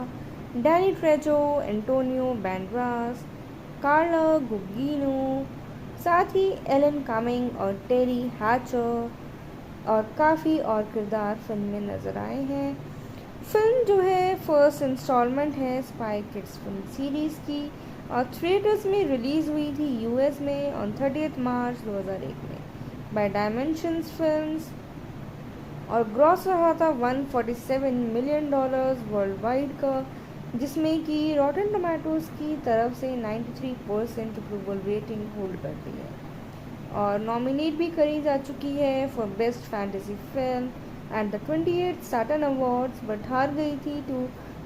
डैनी ट्रेजो, एंटोनियो बैंड्रास, कार्ला गुगिनो, साथ ही एलन कमिंग और टेरी हैचर और काफ़ी और किरदार फिल्म में नज़र आए हैं। फिल्म जो है फर्स्ट इंस्टॉलमेंट है स्पाई किड्स फिल्म सीरीज़ की, और थिएटर्स में रिलीज़ हुई थी यूएस में ऑन 30 मार्च 2001 में बाय डायमेंशंस फिल्म्स, और ग्रॉस रहा था $147 मिलियन वर्ल्ड वाइड का, जिसमें कि रॉटन टोमेटोज़ की तरफ से 93% अप्रूवल रेटिंग होल्ड करती है, और नॉमिनेट भी करी जा चुकी है for best fantasy film at the 28 Saturn Awards, but हार गई थी to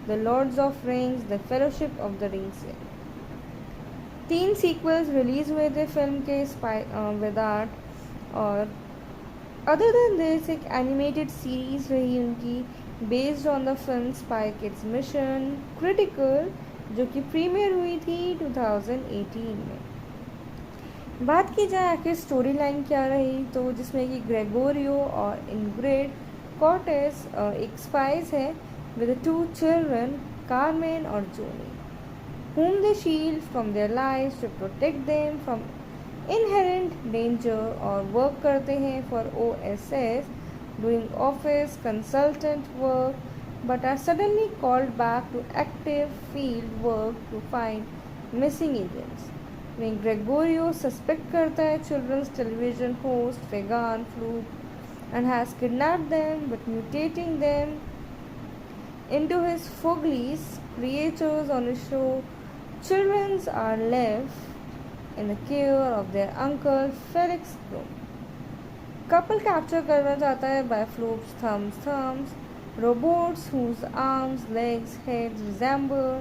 the Lords of Rings the Fellowship of the Ring से। 3 सीक्वल्स रिलीज़ हुए थे फिल्म के विद आर्ट, और अदर देन दिस एक एनिमेटेड सीरीज़ रही उनकी based on the film Spy Kids Mission Critical, जो कि प्रीमियर हुई थी 2018 में। बात की जाए आखिर स्टोरी लाइन क्या रही, तो जिसमें कि ग्रेगोरियो और इनग्रिड कॉर्टेस एक स्पाइस है विद 2 चिल्ड्रन, कार्मेन और जोनी, whom they shield from their lives to protect them from inherent danger, और वर्क करते हैं for OSS doing office consultant work, but are suddenly called back to active field work to find missing agents. When Gregorio suspect करता है children's television host Vegan Floop and has kidnapped them, but mutating them into his Foglies creatures on his show, children are left in the care of their uncle Felix Bloom. Couple capture करना चाहता है by Floop's thumbs robots whose arms, legs, heads resemble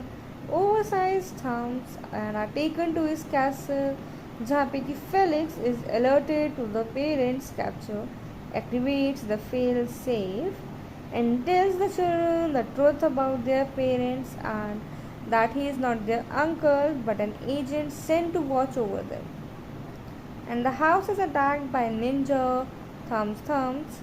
oversized thumbs and are taken to his castle, जहाँ पे कि Felix is alerted to the parents' capture, activates the fail safe, and tells the children the truth about their parents and that he is not their uncle but an agent sent to watch over them. And the house is attacked by Ninja Thumbs,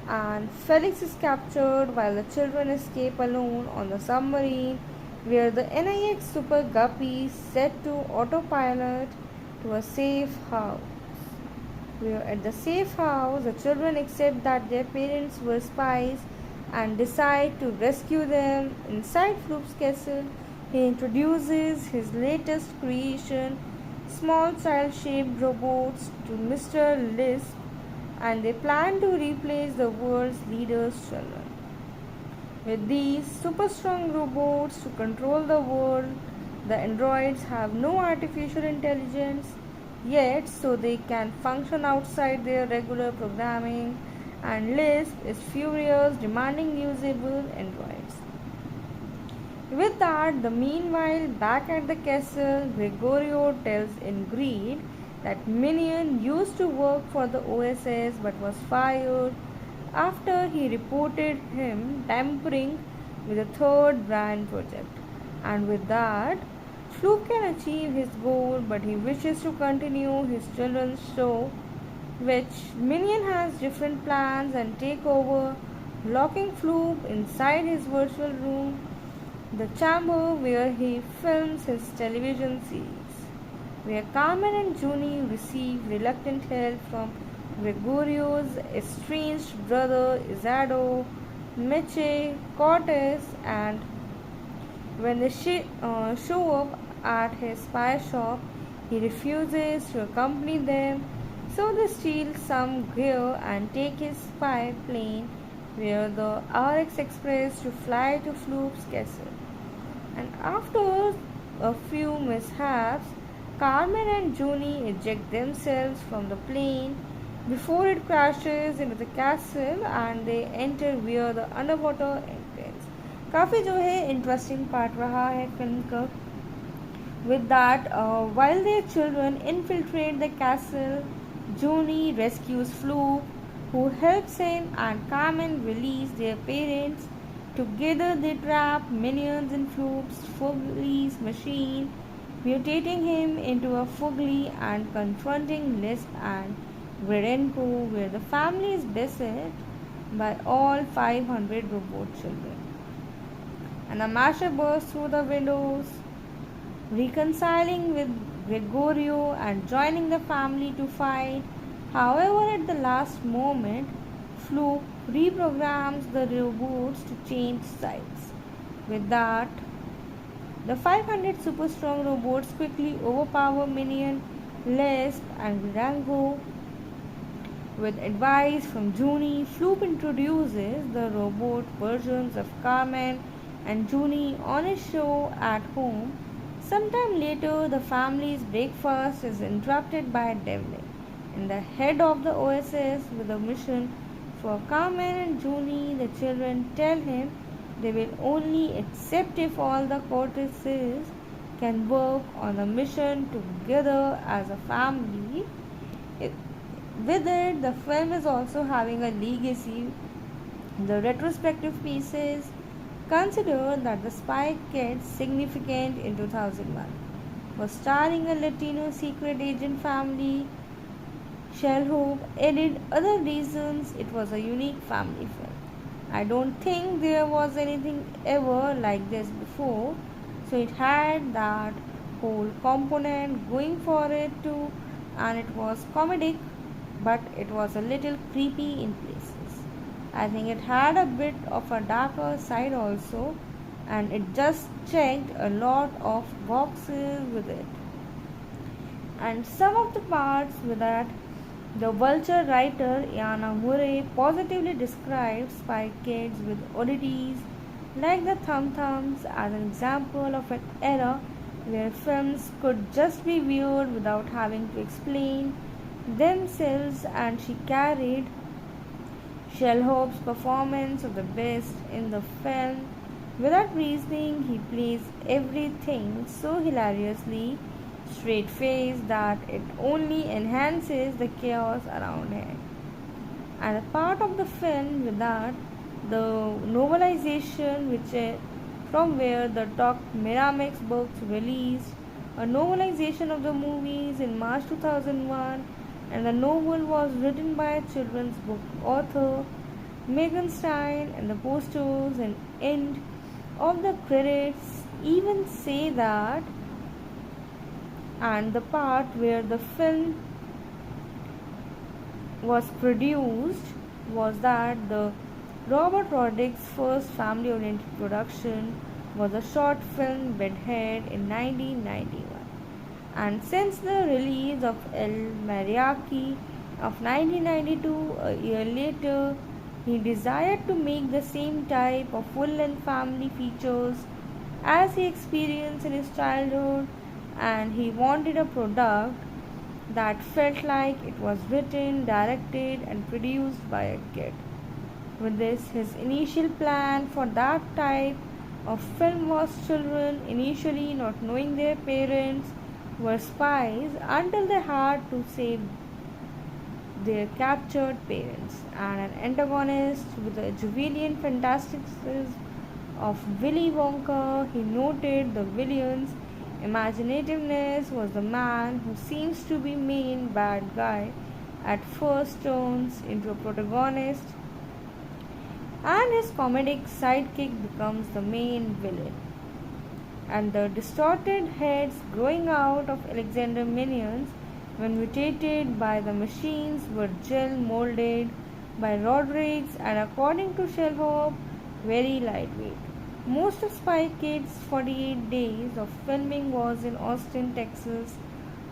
and Felix is captured while the children escape alone on the submarine where the NIX Super Guppy is set to autopilot to a safe house. Where at the safe house, the children accept that their parents were spies and decide to rescue them. Inside Floop's castle, he introduces his latest creation, small child-shaped robots, to Mr. Lisp, and they plan to replace the world's leaders' children. With these super strong robots to control the world, the androids have no artificial intelligence yet, so they can function outside their regular programming, and Lisp is furious, demanding usable androids. With that, the meanwhile, back at the castle, Gregorio tells Ingrid that Minion used to work for the OSS but was fired after he reported him tampering with the third brand project. And with that, Fluke can achieve his goal, but he wishes to continue his children's show, which Minion has different plans and take over, locking Fluke inside his virtual room, the chamber where he films his television series, where Carmen and Junie receive reluctant help from Gregorio's estranged brother Izado, Meche, Cortez, and when they show up at his spy shop, he refuses to accompany them, so they steal some gear and take his spy plane via the RX Express to fly to Floop's castle. And after a few mishaps, Carmen and Junie eject themselves from the plane before it crashes into the castle and they enter via the underwater entrance. काफ़ी जो है interesting part रहा है film का. With that, while their children infiltrate the castle, Junie rescues Floop, who helps him, and Carmen release their parents. Together they trap Minions in Floop's Fugly's machine, mutating him into a Fugly and confronting Lisp and Verenko, where the family is beset by all 500 robot children. And a masher bursts through the windows, reconciling with Gregorio and joining the family to fight. However, at the last moment, Floop reprograms the robots to change sides. With that, the 500 super strong robots quickly overpower Minion, Lisp, and Virango. With advice from Junie, Floop introduces the robot versions of Carmen and Junie on his show at home. Sometime later, the family's breakfast is interrupted by Devlin, and the head of the OSS with a mission for Carmen and Junie. The children tell him they will only accept if all the Cortezes can work on the mission together as a family. With it, the film is also having a legacy. The retrospective pieces consider that The Spy Kids, significant in 2001, was starring a Latino secret agent family. Shellhope added other reasons it was a unique family film. I don't think there was anything ever like this before, so it had that whole component going for it too, and it was comedic, but it was a little creepy in places. I think it had a bit of a darker side also, and it just checked a lot of boxes with it. And some of the parts with that, the Vulture writer Iana Murray positively describes Spy Kids with oddities like the Thumbs as an example of an era where films could just be viewed without having to explain themselves, and she carried Shellhope's performance of the best in the film Without reasoning, he plays everything so hilariously straight faced that it only enhances the chaos around him. And a part of the film with that, the novelization, which is from where the Doc Miramax books released a novelization of the movies in March 2001, and the novel was written by a children's book author Megan Stein, and the posters and end of the credits even say that. And the part where the film was produced was that the Robert Rodriguez' first family-oriented production was a short film Bedhead in 1991. And since the release of El Mariachi of 1992, a year later, he desired to make the same type of full-length family features as he experienced in his childhood, and he wanted a product that felt like it was written, directed, and produced by a kid. With this, his initial plan for that type of film was children initially not knowing their parents were spies until they had to save their captured parents, and an antagonist with the Julian fantasticism of Willy Wonka. He noted the villain's imaginativeness was the man who seems to be main bad guy at first turns into a protagonist, and his comedic sidekick becomes the main villain. And the distorted heads growing out of Alexander minions when mutated by the machines were gel molded by Rodriguez and, according to Shellhope, very lightweight. Most of Spy Kids' 48 days of filming was in Austin, Texas,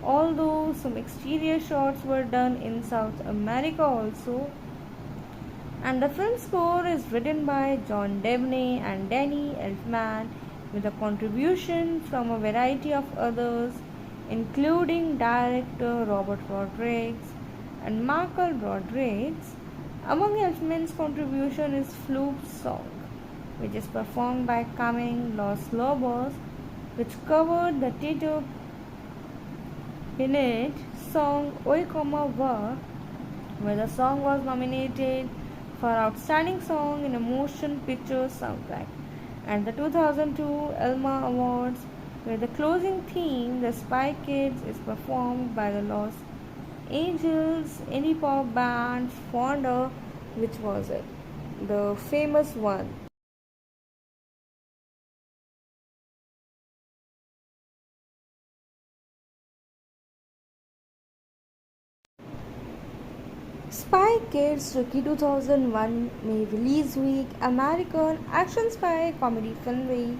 although some exterior shots were done in South America also. And the film score is written by John Debney and Danny Elfman, with a contribution from a variety of others, including director Robert Rodriguez and Michael Rodriguez. Among Elfman's contribution is Floop's song, which is performed by Camille Los Lobos, which covered the Tito Bennett song Oi Como Va, where the song was nominated for Outstanding Song in a Motion Picture Soundtrack, and the 2002 Elma Awards, where the closing theme, The Spy Kids, is performed by the Los Angeles indie pop band Fonda, which was it, the famous one. Spy Kids जो कि 2001 में release हुई एक American action spy comedy film रही,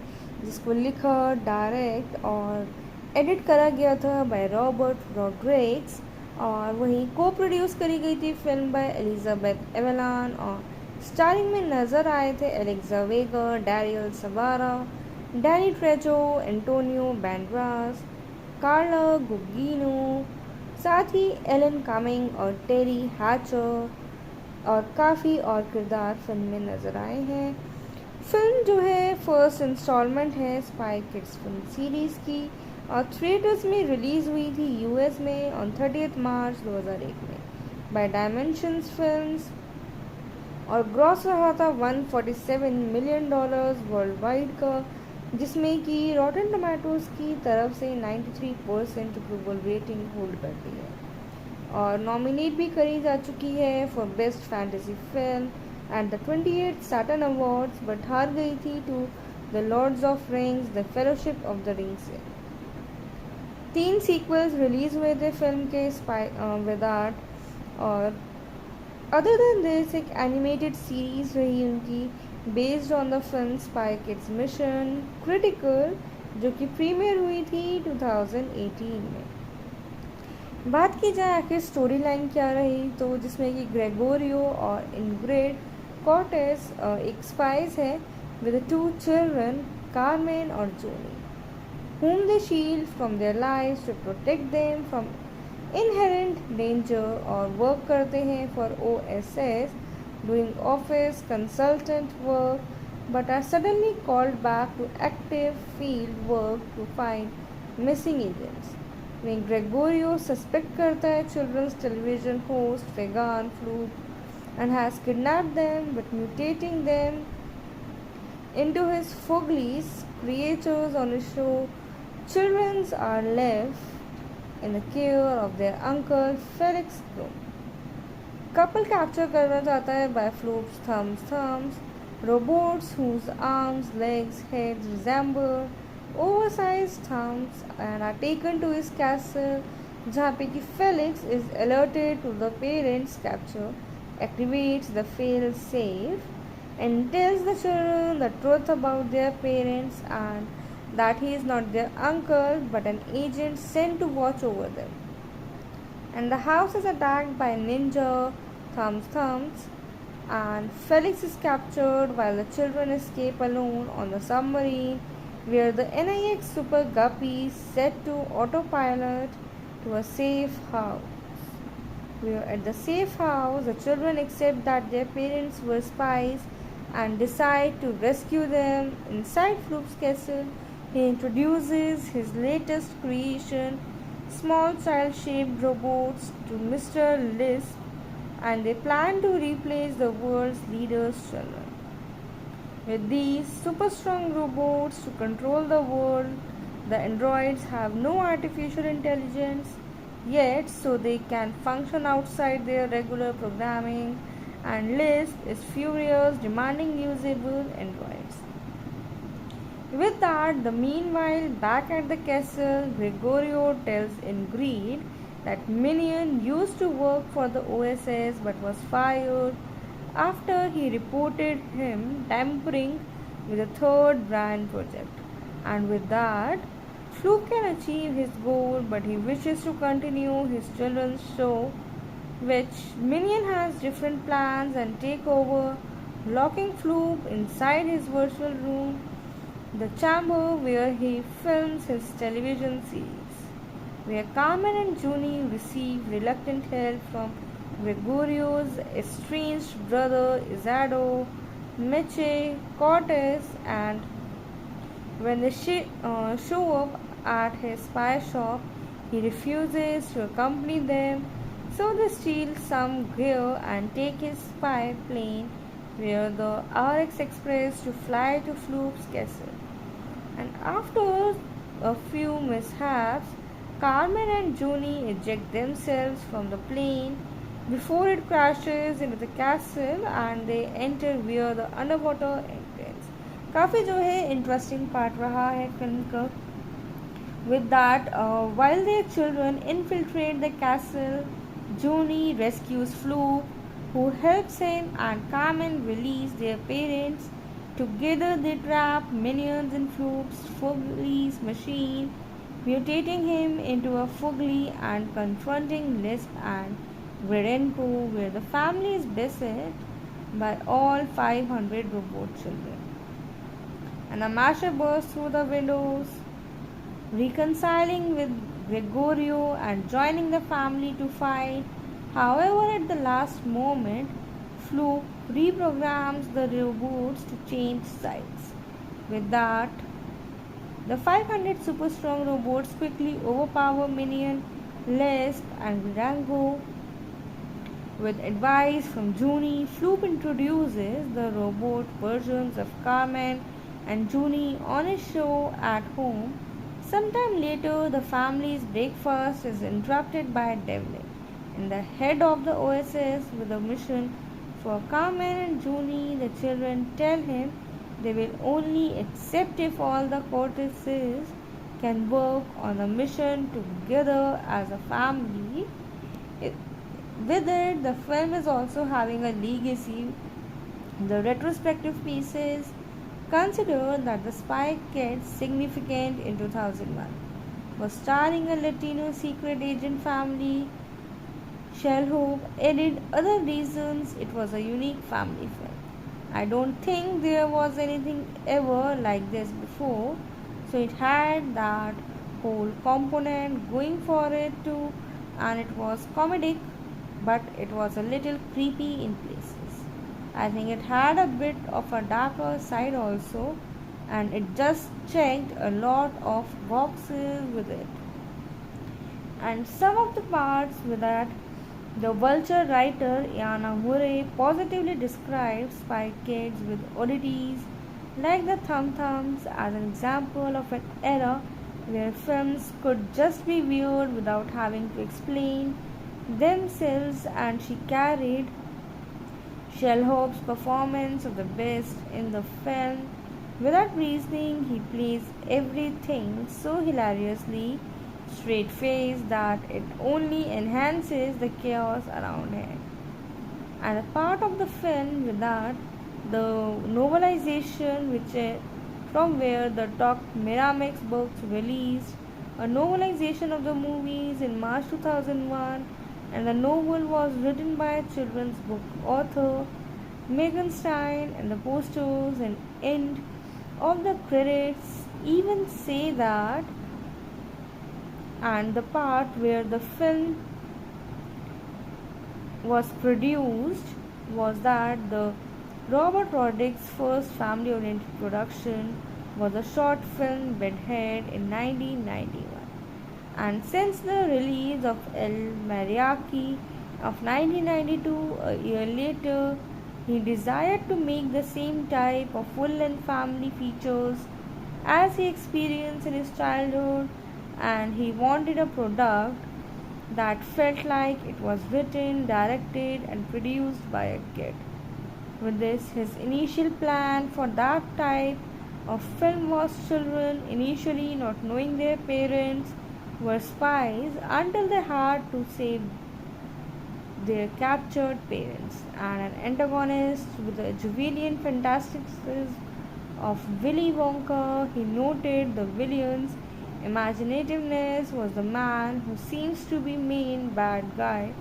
जिसको लिखा, direct और edit करा गया था बाय रॉबर्ट रॉड्रिग्स, और वहीं को प्रोड्यूस करी गई थी फिल्म बाय एलिजाबेथ एवेलान, और स्टारिंग में नज़र आए थे एलेक्सा वेगा, डैरियल सवारा, डैनी ट्रेजो, एंटोनियो बैंड्रास, कार्ला गुगिनो, साथ ही एलन कमिंग और टेरी हैचर और काफ़ी और किरदार फिल्म में नज़र आए हैं। फिल्म जो है फर्स्ट इंस्टॉलमेंट है स्पाई किड्स फिल्म सीरीज़ की, और थिएटर्स में रिलीज़ हुई थी यूएस में ऑन 30 मार्च 2001 में बाय डायमेंशंस फिल्म्स, और ग्रॉस रहा था $147 मिलियन वर्ल्ड वाइड का, जिसमें कि रॉटन टमाटोज़ की तरफ से 93% अप्रूवल रेटिंग होल्ड करती है, और नॉमिनेट भी करी जा चुकी है for best fantasy film at the 28 Saturn Awards, but हार गई थी to the Lords of Rings the Fellowship of the Ring से। 3 सीक्वल्स रिलीज हुए थे फिल्म के स्पाई विद आर्ट, और अदर देन दिस एक एनिमेटेड सीरीज रही उनकी based on the film Spy Kids Mission Critical, जो कि प्रीमियर हुई थी 2018 में। बात की जाए आखिर स्टोरी लाइन क्या रही, तो जिसमें कि ग्रेगोरियो और इनग्रेड कॉर्टेस एक स्पाइस है विद 2 चिल्ड्रन, कार्मेन और जोनी, whom they shield from their lives to protect them from inherent danger, और वर्क करते हैं for OSS, doing office consultant work but are suddenly called back to active field work to find missing agents. When Gregorio suspect करता है children's television host Vegan Floop and has kidnapped them but mutating them into his Foglies creatures on his show, children are left in the care of their uncle Felix Bloom. Couple capture करना चाहता है by Floop's thumbs, robots whose arms, legs, heads resemble oversized thumbs and are taken to his castle जहाँ पे कि Felix is alerted to the parents' capture, activates the fail safe and tells the children the truth about their parents and that he is not their uncle but an agent sent to watch over them. And the house is attacked by ninja thumbs and Felix is captured while the children escape alone on the submarine where the NIX Super Guppy is set to autopilot to a safe house. Where at the safe house, the children accept that their parents were spies and decide to rescue them. Inside Floop's castle, he introduces his latest creation, small child-shaped robots, to Mr. Lisp, and they plan to replace the world's leaders' children. With these super strong robots to control the world, the androids have no artificial intelligence yet, so they can function outside their regular programming, and Lisp is furious, demanding usable androids. With that, meanwhile, back at the castle, Gregorio tells Ingrid that Minion used to work for the OSS but was fired after he reported him tampering with the third brand project. And with that, Floop can achieve his goal, but he wishes to continue his children's show, which Minion has different plans and take over, locking Floop inside his virtual room, the chamber where he films his television series, where Carmen and Junie receive reluctant help from Gregorio's estranged brother Izado, Meche, Cortez, and when they show up at his spy shop, he refuses to accompany them, so they steal some gear and take his spy plane via the RX Express to fly to Floop's castle. And after a few mishaps, Carmen and Junie eject themselves from the plane before it crashes into the castle and they enter via the underwater entrance. काफ़ी जो है interesting part रहा है film का. With that, while their children infiltrate the castle, Junie rescues Floop, who helps him, and Carmen release their parents. Together they trap Minions in Floop's Foglies machine, mutating him into a Fogly and confronting Lisp and Gredenko, where the family is beset by all 500 robot children. And Amasha bursts through the windows, reconciling with Gregorio and joining the family to fight. However, at the last moment, Floop reprograms the robots to change sides. With that, the 500 super strong robots quickly overpower Minion, Lisp, and Rango. With advice from Junie, Floop introduces the robot versions of Carmen and Junie on his show at home. Sometime later, the family's breakfast is interrupted by Devlin, and the head of the OSS with a mission for Carmen and Junie. The children tell him they will only accept if all the Cortezes can work on a mission together as a family. With it, the film is also having a legacy. The retrospective pieces consider that The Spy Kids, significant in 2001, was starring a Latino secret agent family. Shellhope added other reasons it was a unique family film. I don't think there was anything ever like this before, so it had that whole component going for it too, and it was comedic, but it was a little creepy in places. I think it had a bit of a darker side also, and it just checked a lot of boxes with it. And some of the parts with that, the Vulture writer Iana Murray positively describes Spy Kids with oddities like the Thum Thums as an example of an era where films could just be viewed without having to explain themselves, and she carried Sherlock's performance of the best in the film. Without reasoning, he plays everything so hilariously straight faced that it only enhances the chaos around him. And a part of the film with that, the novelization, from where the Doc Miramax books released a novelization of the movies in March 2001, and the novel was written by a children's book author Megan Stein, and the posters and end of the credits even say that. And the part where the film was produced was that the Robert Rodriguez' first family-oriented production was a short film Bedhead in 1991. And since the release of El Mariachi of 1992, a year later, he desired to make the same type of full-length family features as he experienced in his childhood, and he wanted a product that felt like it was written, directed, and produced by a kid. With this, his initial plan for that type of film was children initially not knowing their parents were spies until they had to save their captured parents, and an antagonist with the Julian fantasticism of Willy Wonka. He noted the villain's imaginativeness was the man who seems to be main bad guy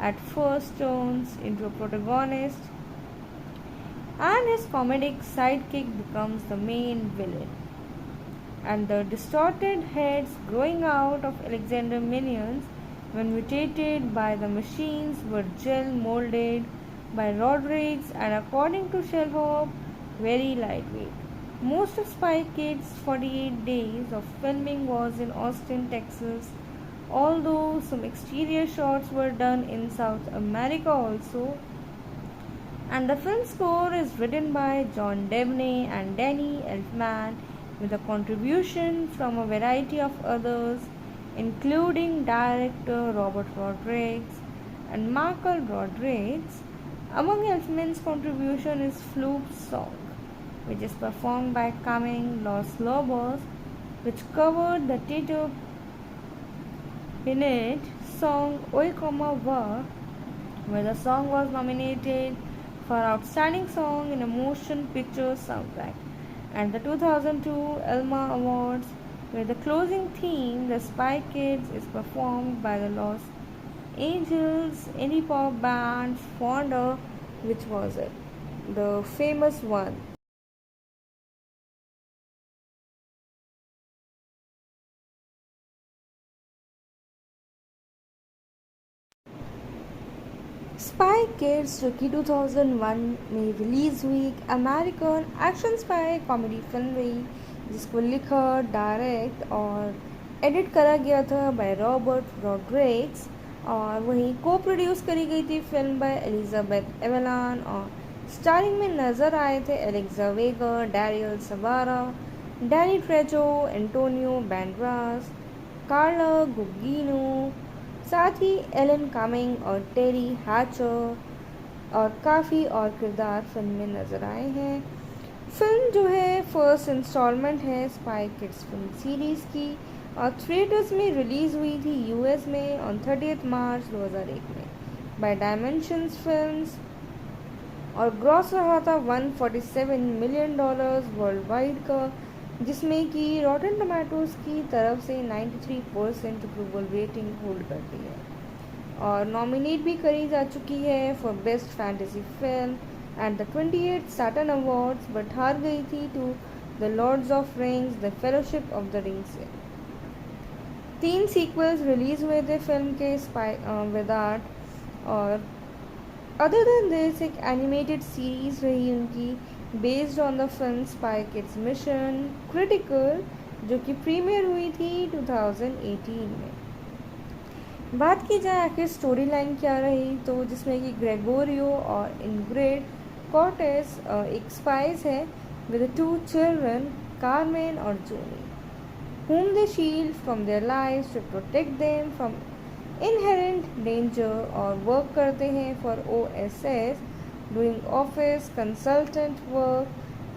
at first turns into a protagonist, and his comedic sidekick becomes the main villain. And the distorted heads growing out of Alexander minions when mutated by the machines were gel molded by Rodriguez and, according to Sherlock, very lightweight. Most of Spy Kids' 48 days of filming was in Austin, Texas, although some exterior shots were done in South America also. And the film score is written by John Debney and Danny Elfman, with a contribution from a variety of others, including director Robert Rodriguez and Michael Rodriguez. Among Elfman's contribution is Floop's song, which is performed by Camille Los Lobos, which covered the Tito Pinette song Oi Como Va, where the song was nominated for Outstanding Song in a Motion Picture Soundtrack, and the 2002 Elma Awards, where the closing theme, The Spy Kids, is performed by the Los Angeles indie pop band Fonda, which was it, the famous one. Spy Kids Rookie 2001 में release हुई एक American action spy comedy film रही, जिसको लिखा, direct और edit करा गया था बाय रॉबर्ट रॉड्रिग्स, और वहीं को प्रोड्यूस करी गई थी फिल्म बाय एलिजाबेथ एवेलान, और स्टारिंग में नज़र आए थे एलेक्सा वेगा, डैरियल सबारा, डैनी ट्रेजो, एंटोनियो बैंड्रास, कार्ला गुगिनो, साथ ही एलन कामिंग और टेरी हैचर, और काफ़ी और किरदार फिल्म में नज़र आए हैं। फिल्म जो है फर्स्ट इंस्टॉलमेंट है स्पाई किड्स फिल्म सीरीज़ की, और थिएटर्स में रिलीज़ हुई थी यूएस में ऑन 30 मार्च 2001 में बाय डायमेंशंस फिल्म्स, और ग्रॉस रहा था $147 मिलियन वर्ल्ड वाइड का, जिसमें कि रॉटन टमाटोज़ की तरफ से 93% अप्रूवल रेटिंग होल्ड करती है, और नॉमिनेट भी करी जा चुकी है for best fantasy film at the 28 Saturn Awards, but हार गई थी to the Lords of Rings the Fellowship of the Ring से। 3 सीक्वल्स रिलीज़ हुए थे फिल्म के स्पाई विद आर्ट, और अदर देन दिस एक एनिमेटेड सीरीज रही उनकी based on the film Spy Kids Mission Critical, जो कि प्रीमियर हुई थी 2018 में। बात की जाए आखिर स्टोरी लाइन क्या रही, तो जिसमें कि ग्रेगोरियो और इनग्रेड कॉर्टेस एक स्पाइस है विद टू चिल्ड्रन कार्मेन और जूनी, whom they shield from their lives to protect them from inherent danger, और वर्क करते हैं for OSS doing office consultant work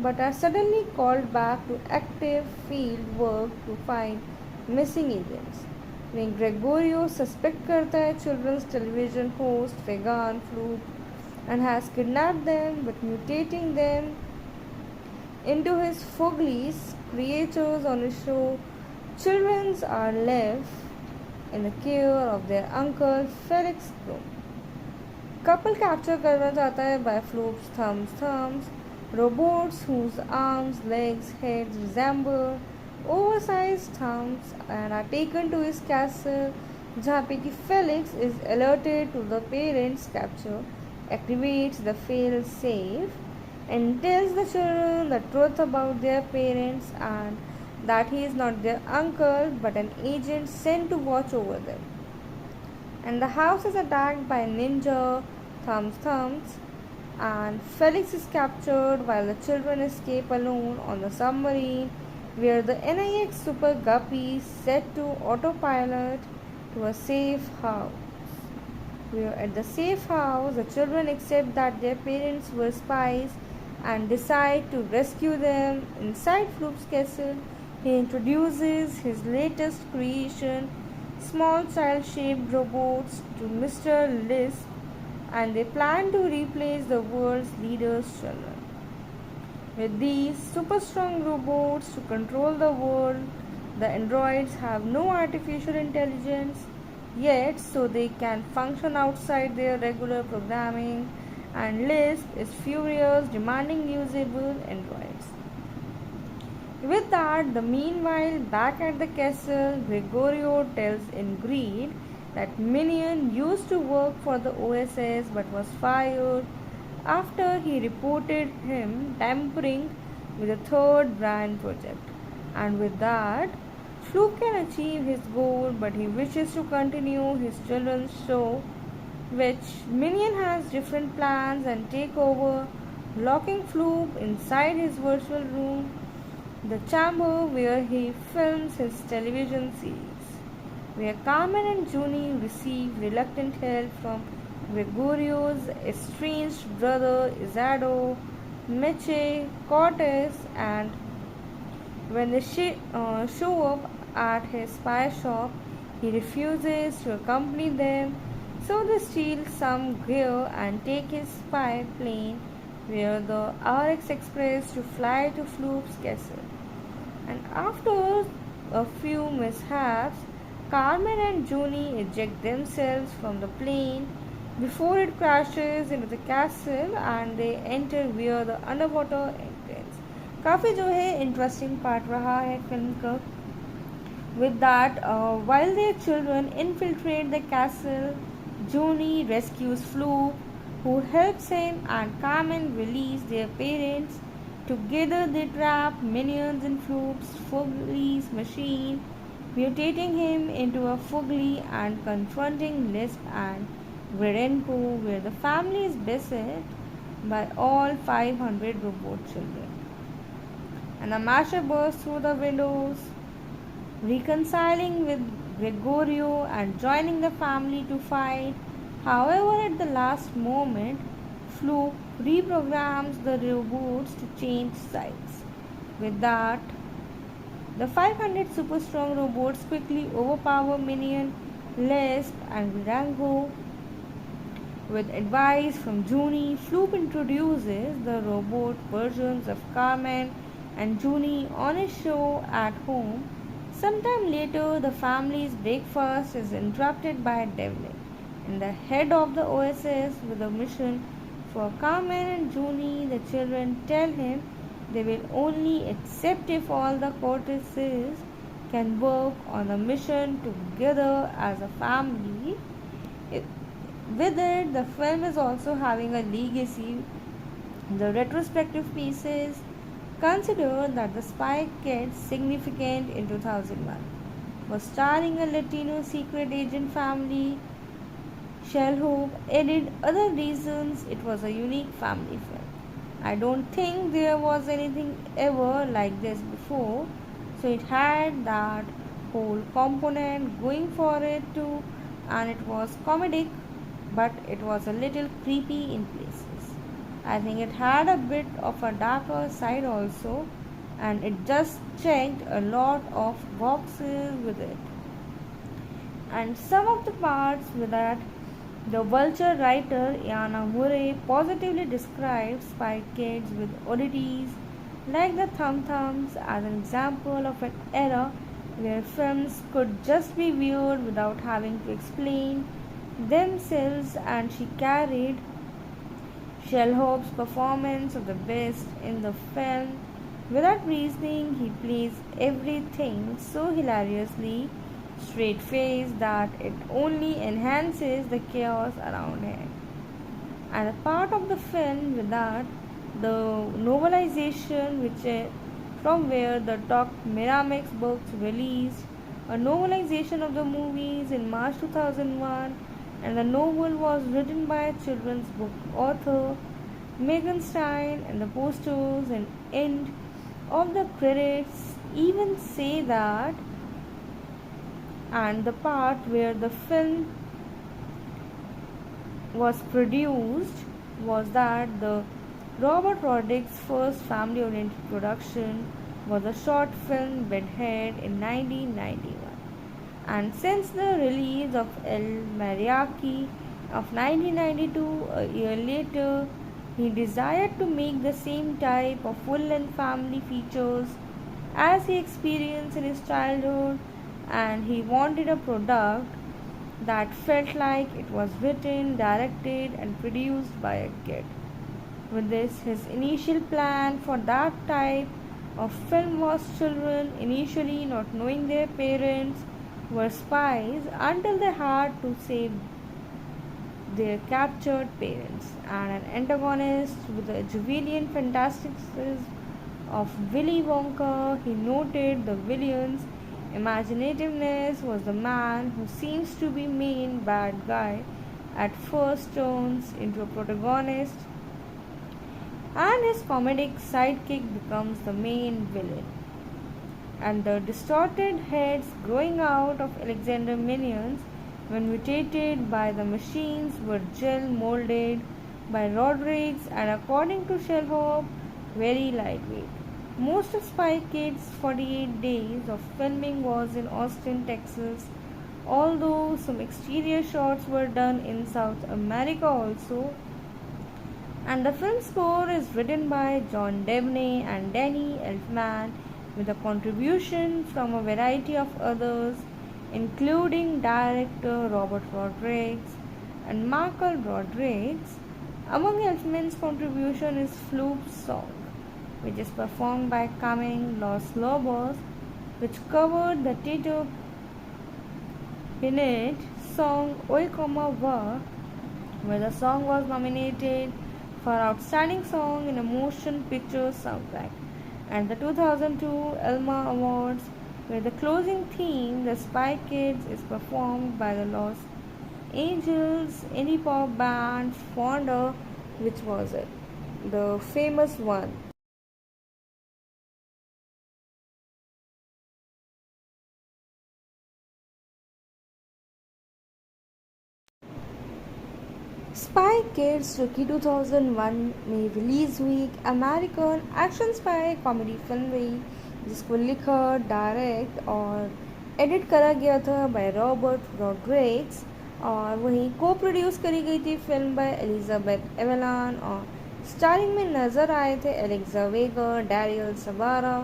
but are suddenly called back to active field work to find missing agents. वहीं Gregorio suspect करता है children's television host वेगान fluke and has kidnapped them but mutating them into his Foglies creatures on his show. Children are left in the care of their uncle Felix Bloom. Couple capture करना चाहता है by Floop's thumbs, robots whose arms, legs, heads resemble oversized thumbs and are taken to his castle, जहाँ पे कि Felix is alerted to the parents' capture, activates the fail safe and tells the children the truth about their parents and that he is not their uncle but an agent sent to watch over them. And the house is attacked by ninja thumbs and Felix is captured while the children escape alone on the submarine where the NIX Super Guppy is set to autopilot to a safe house. Where at the safe house, the children accept that their parents were spies and decide to rescue them. Inside Floop's castle, he introduces his latest creation, small child-shaped robots, to Mr. Lisp, and they plan to replace the world's leaders' children. With these super strong robots to control the world, the androids have no artificial intelligence yet, so they can function outside their regular programming, and Lisp is furious, demanding usable androids. With that, meanwhile, back at the castle, Gregorio tells Ingrid that Minion used to work for the OSS but was fired after he reported him tampering with the third brand project. And with that, Floop can achieve his goal, but he wishes to continue his children's show, which Minion has different plans and take over, locking Floop inside his virtual room, the chamber where he films his television series, where Carmen and Junie receive reluctant help from Gregorio's estranged brother Izado, Meche, Cortez, and when they show up at his spy shop, he refuses to accompany them, so they steal some gear and take his spy plane via the RX Express to fly to Floop's castle. And after a few mishaps, Carmen and Junie eject themselves from the plane before it crashes into the castle and they enter via the underwater entrance. काफ़ी जो है interesting part रहा है film का. With that, while their children infiltrate the castle, Junie rescues Floop, who helps him, and Carmen release their parents. Together they trap Minions in Floop's Foglies machine, mutating him into a Fogly and confronting Lisp and Greidenko, where the family is beset by all 500 robot children. And the Masher bursts through the windows, reconciling with Gregorio and joining the family to fight. However, at the last moment, Floop reprograms the robots to change sides. With that, the 500 super strong robots quickly overpower Minion, Lisp, and Rango. With advice from Junie, Floop introduces the robot versions of Carmen and Junie on his show at home. Sometime later, the family's breakfast is interrupted by Devlin, and the head of the OSS with a mission for Carmen and Junie. The children tell him they will only accept if all the Corteses can work on a mission together as a family. With it, the film is also having a legacy. The retrospective pieces consider that The Spy Kids, significant in 2001, was starring a Latino secret agent family. Shellhope added other reasons it was a unique family film. I don't think there was anything ever like this before, so it had that whole component going for it too, and it was comedic, but it was a little creepy in places. I think it had a bit of a darker side also, and it just checked a lot of boxes with it. And some of the parts with that, the Vulture writer Iana Murray positively describes Spy Kids with oddities like the Thum Thums as an example of an era where films could just be weird without having to explain themselves, and she carried Shellhope's performance of the best in the film. Without reasoning, he plays everything so hilariously straight faced that it only enhances the chaos around him. And a part of the film with that, the novelization, from where the Doc Miramax books released a novelization of the movies in March 2001, and the novel was written by a children's book author Megan Stein, and the posters and end of the credits even say that. And the part where the film was produced was that the Robert Rodriguez' first family oriented production was a short film Bedhead in 1991. And since the release of El Mariachi of 1992, a year later, he desired to make the same type of full length family features as he experienced in his childhood, and he wanted a product that felt like it was written, directed, and produced by a kid. With this, his initial plan for that type of film was children initially not knowing their parents were spies until they had to save their captured parents, and an antagonist with the Julian fantasticism of Willy Wonka. He noted the villain's imaginativeness was the man who seems to be main bad guy at first turns into a protagonist, and his comedic sidekick becomes the main villain. And the distorted heads growing out of Alexander minions when mutated by the machines were gel molded by Rodriguez, and according to Shellhope, very lightweight. Most of Spy Kids' 48 days of filming was in Austin, Texas, although some exterior shots were done in South America also. And the film score is written by John Debney and Danny Elfman, with a contribution from a variety of others, including director Robert Rodriguez and Michael Rodriguez. Among Elfman's contribution is Floop's song, which is performed by Camille Los Lobos, which covered the Tito Pinet song Oi Como Va, where the song was nominated for Outstanding Song in a Motion Picture Soundtrack, and the 2002 Elma Awards, where the closing theme, The Spy Kids, is performed by the Los Angeles indie pop band Fonda, which was it, the famous one. Spy Kids Rookie 2001 में release हुई एक American action spy comedy film रही, जिसको लिखा, direct और edit करा गया था बाय रॉबर्ट रॉड्रिग्स, और वहीं को प्रोड्यूस करी गई थी फिल्म बाय एलिजाबेथ एवेलान, और स्टारिंग में नज़र आए थे एलेक्सा वेगा, डैरियल सबारा,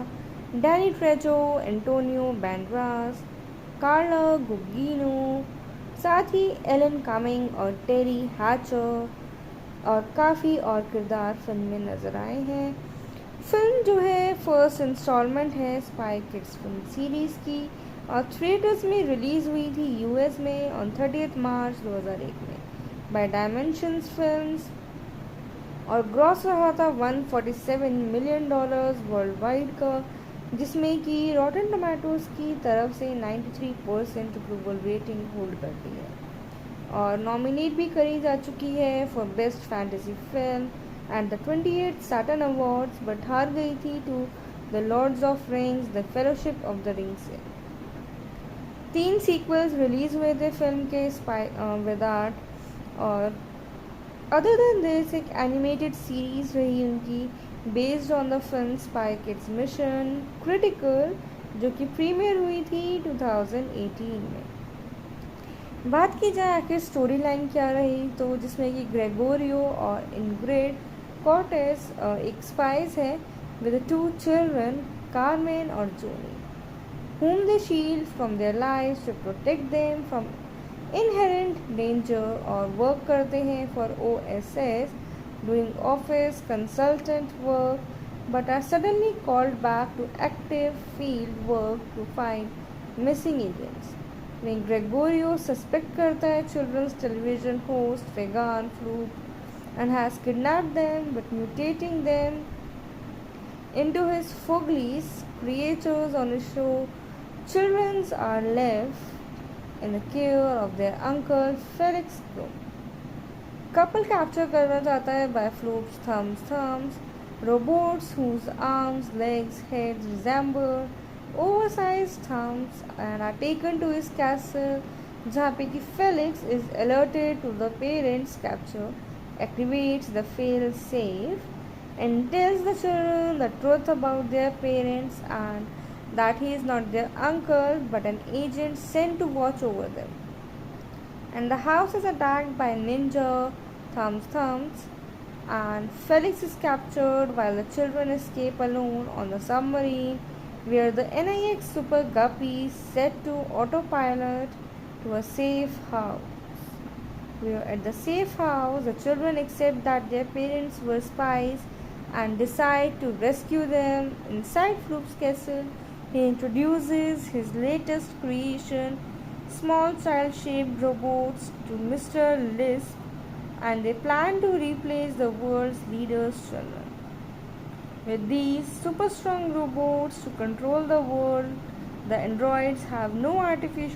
डैनी ट्रेजो, एंटोनियो बैंड्रास, कार्ला गुगिनो, साथ ही एलन कमिंग और टेरी हैचर और काफ़ी और किरदार फिल्म में नज़र आए हैं। फिल्म जो है फर्स्ट इंस्टॉलमेंट है स्पाई किड्स फिल्म सीरीज़ की, और थिएटर्स में रिलीज़ हुई थी यूएस में ऑन 30 मार्च 2001 में। बाय डायमेंशंस फिल्म्स और ग्रॉस रहा था $147 मिलियन वर्ल्ड वाइड का, जिसमें कि रॉटन टोमेटोज़ की तरफ से 93% ग्लोबल रेटिंग होल्ड करती है और नॉमिनेट भी करी जा चुकी है for best fantasy film and the 28 Saturn Awards, but हार गई थी to the Lords of Rings the Fellowship of the Ring से। 3 सीक्वल्स रिलीज हुए थे फिल्म के विदार्ट और अदर देन दिस एक एनिमेटेड सीरीज रही उनकी based on the film Spy Kids Mission Critical, जो कि प्रीमियर हुई थी 2018 में। बात की जाए आखिर स्टोरी लाइन क्या रही, तो जिसमें कि ग्रेगोरियो और इनग्रिड कॉर्टेस एक स्पाइस है विद 2 चिल्ड्रन कार्मेन और जोनी, whom they shield from their lives to protect them from inherent danger और वर्क करते हैं for OSS doing office consultant work but are suddenly called back to active field work to find missing agents। वहीं Gregorio suspect करता है children's television host Vegan Floop and has kidnapped them but mutating them into his Foglies creatures on his show Children are left in the care of their uncle Felix Bloom। Couple capture करना चाहता है by Floop's thumbs, robots whose arms, legs, heads resemble oversized thumbs and are taken to his castle, जहाँ पे कि Felix is alerted to the parents' capture, activates the fail safe and tells the children the truth about their parents and that he is not their uncle but an agent sent to watch over them. And the house is attacked by ninja thumbs and Felix is captured while the children escape alone on the submarine where the NIX Super Guppy is set to autopilot to a safe house. Where at the safe house the children accept that their parents were spies and decide to rescue them. Inside Floop's castle he introduces his latest creation, small child-shaped robots, to Mr. Lisp, and they plan to replace the world's leaders' children. With these super strong robots to control the world, the androids have no artificial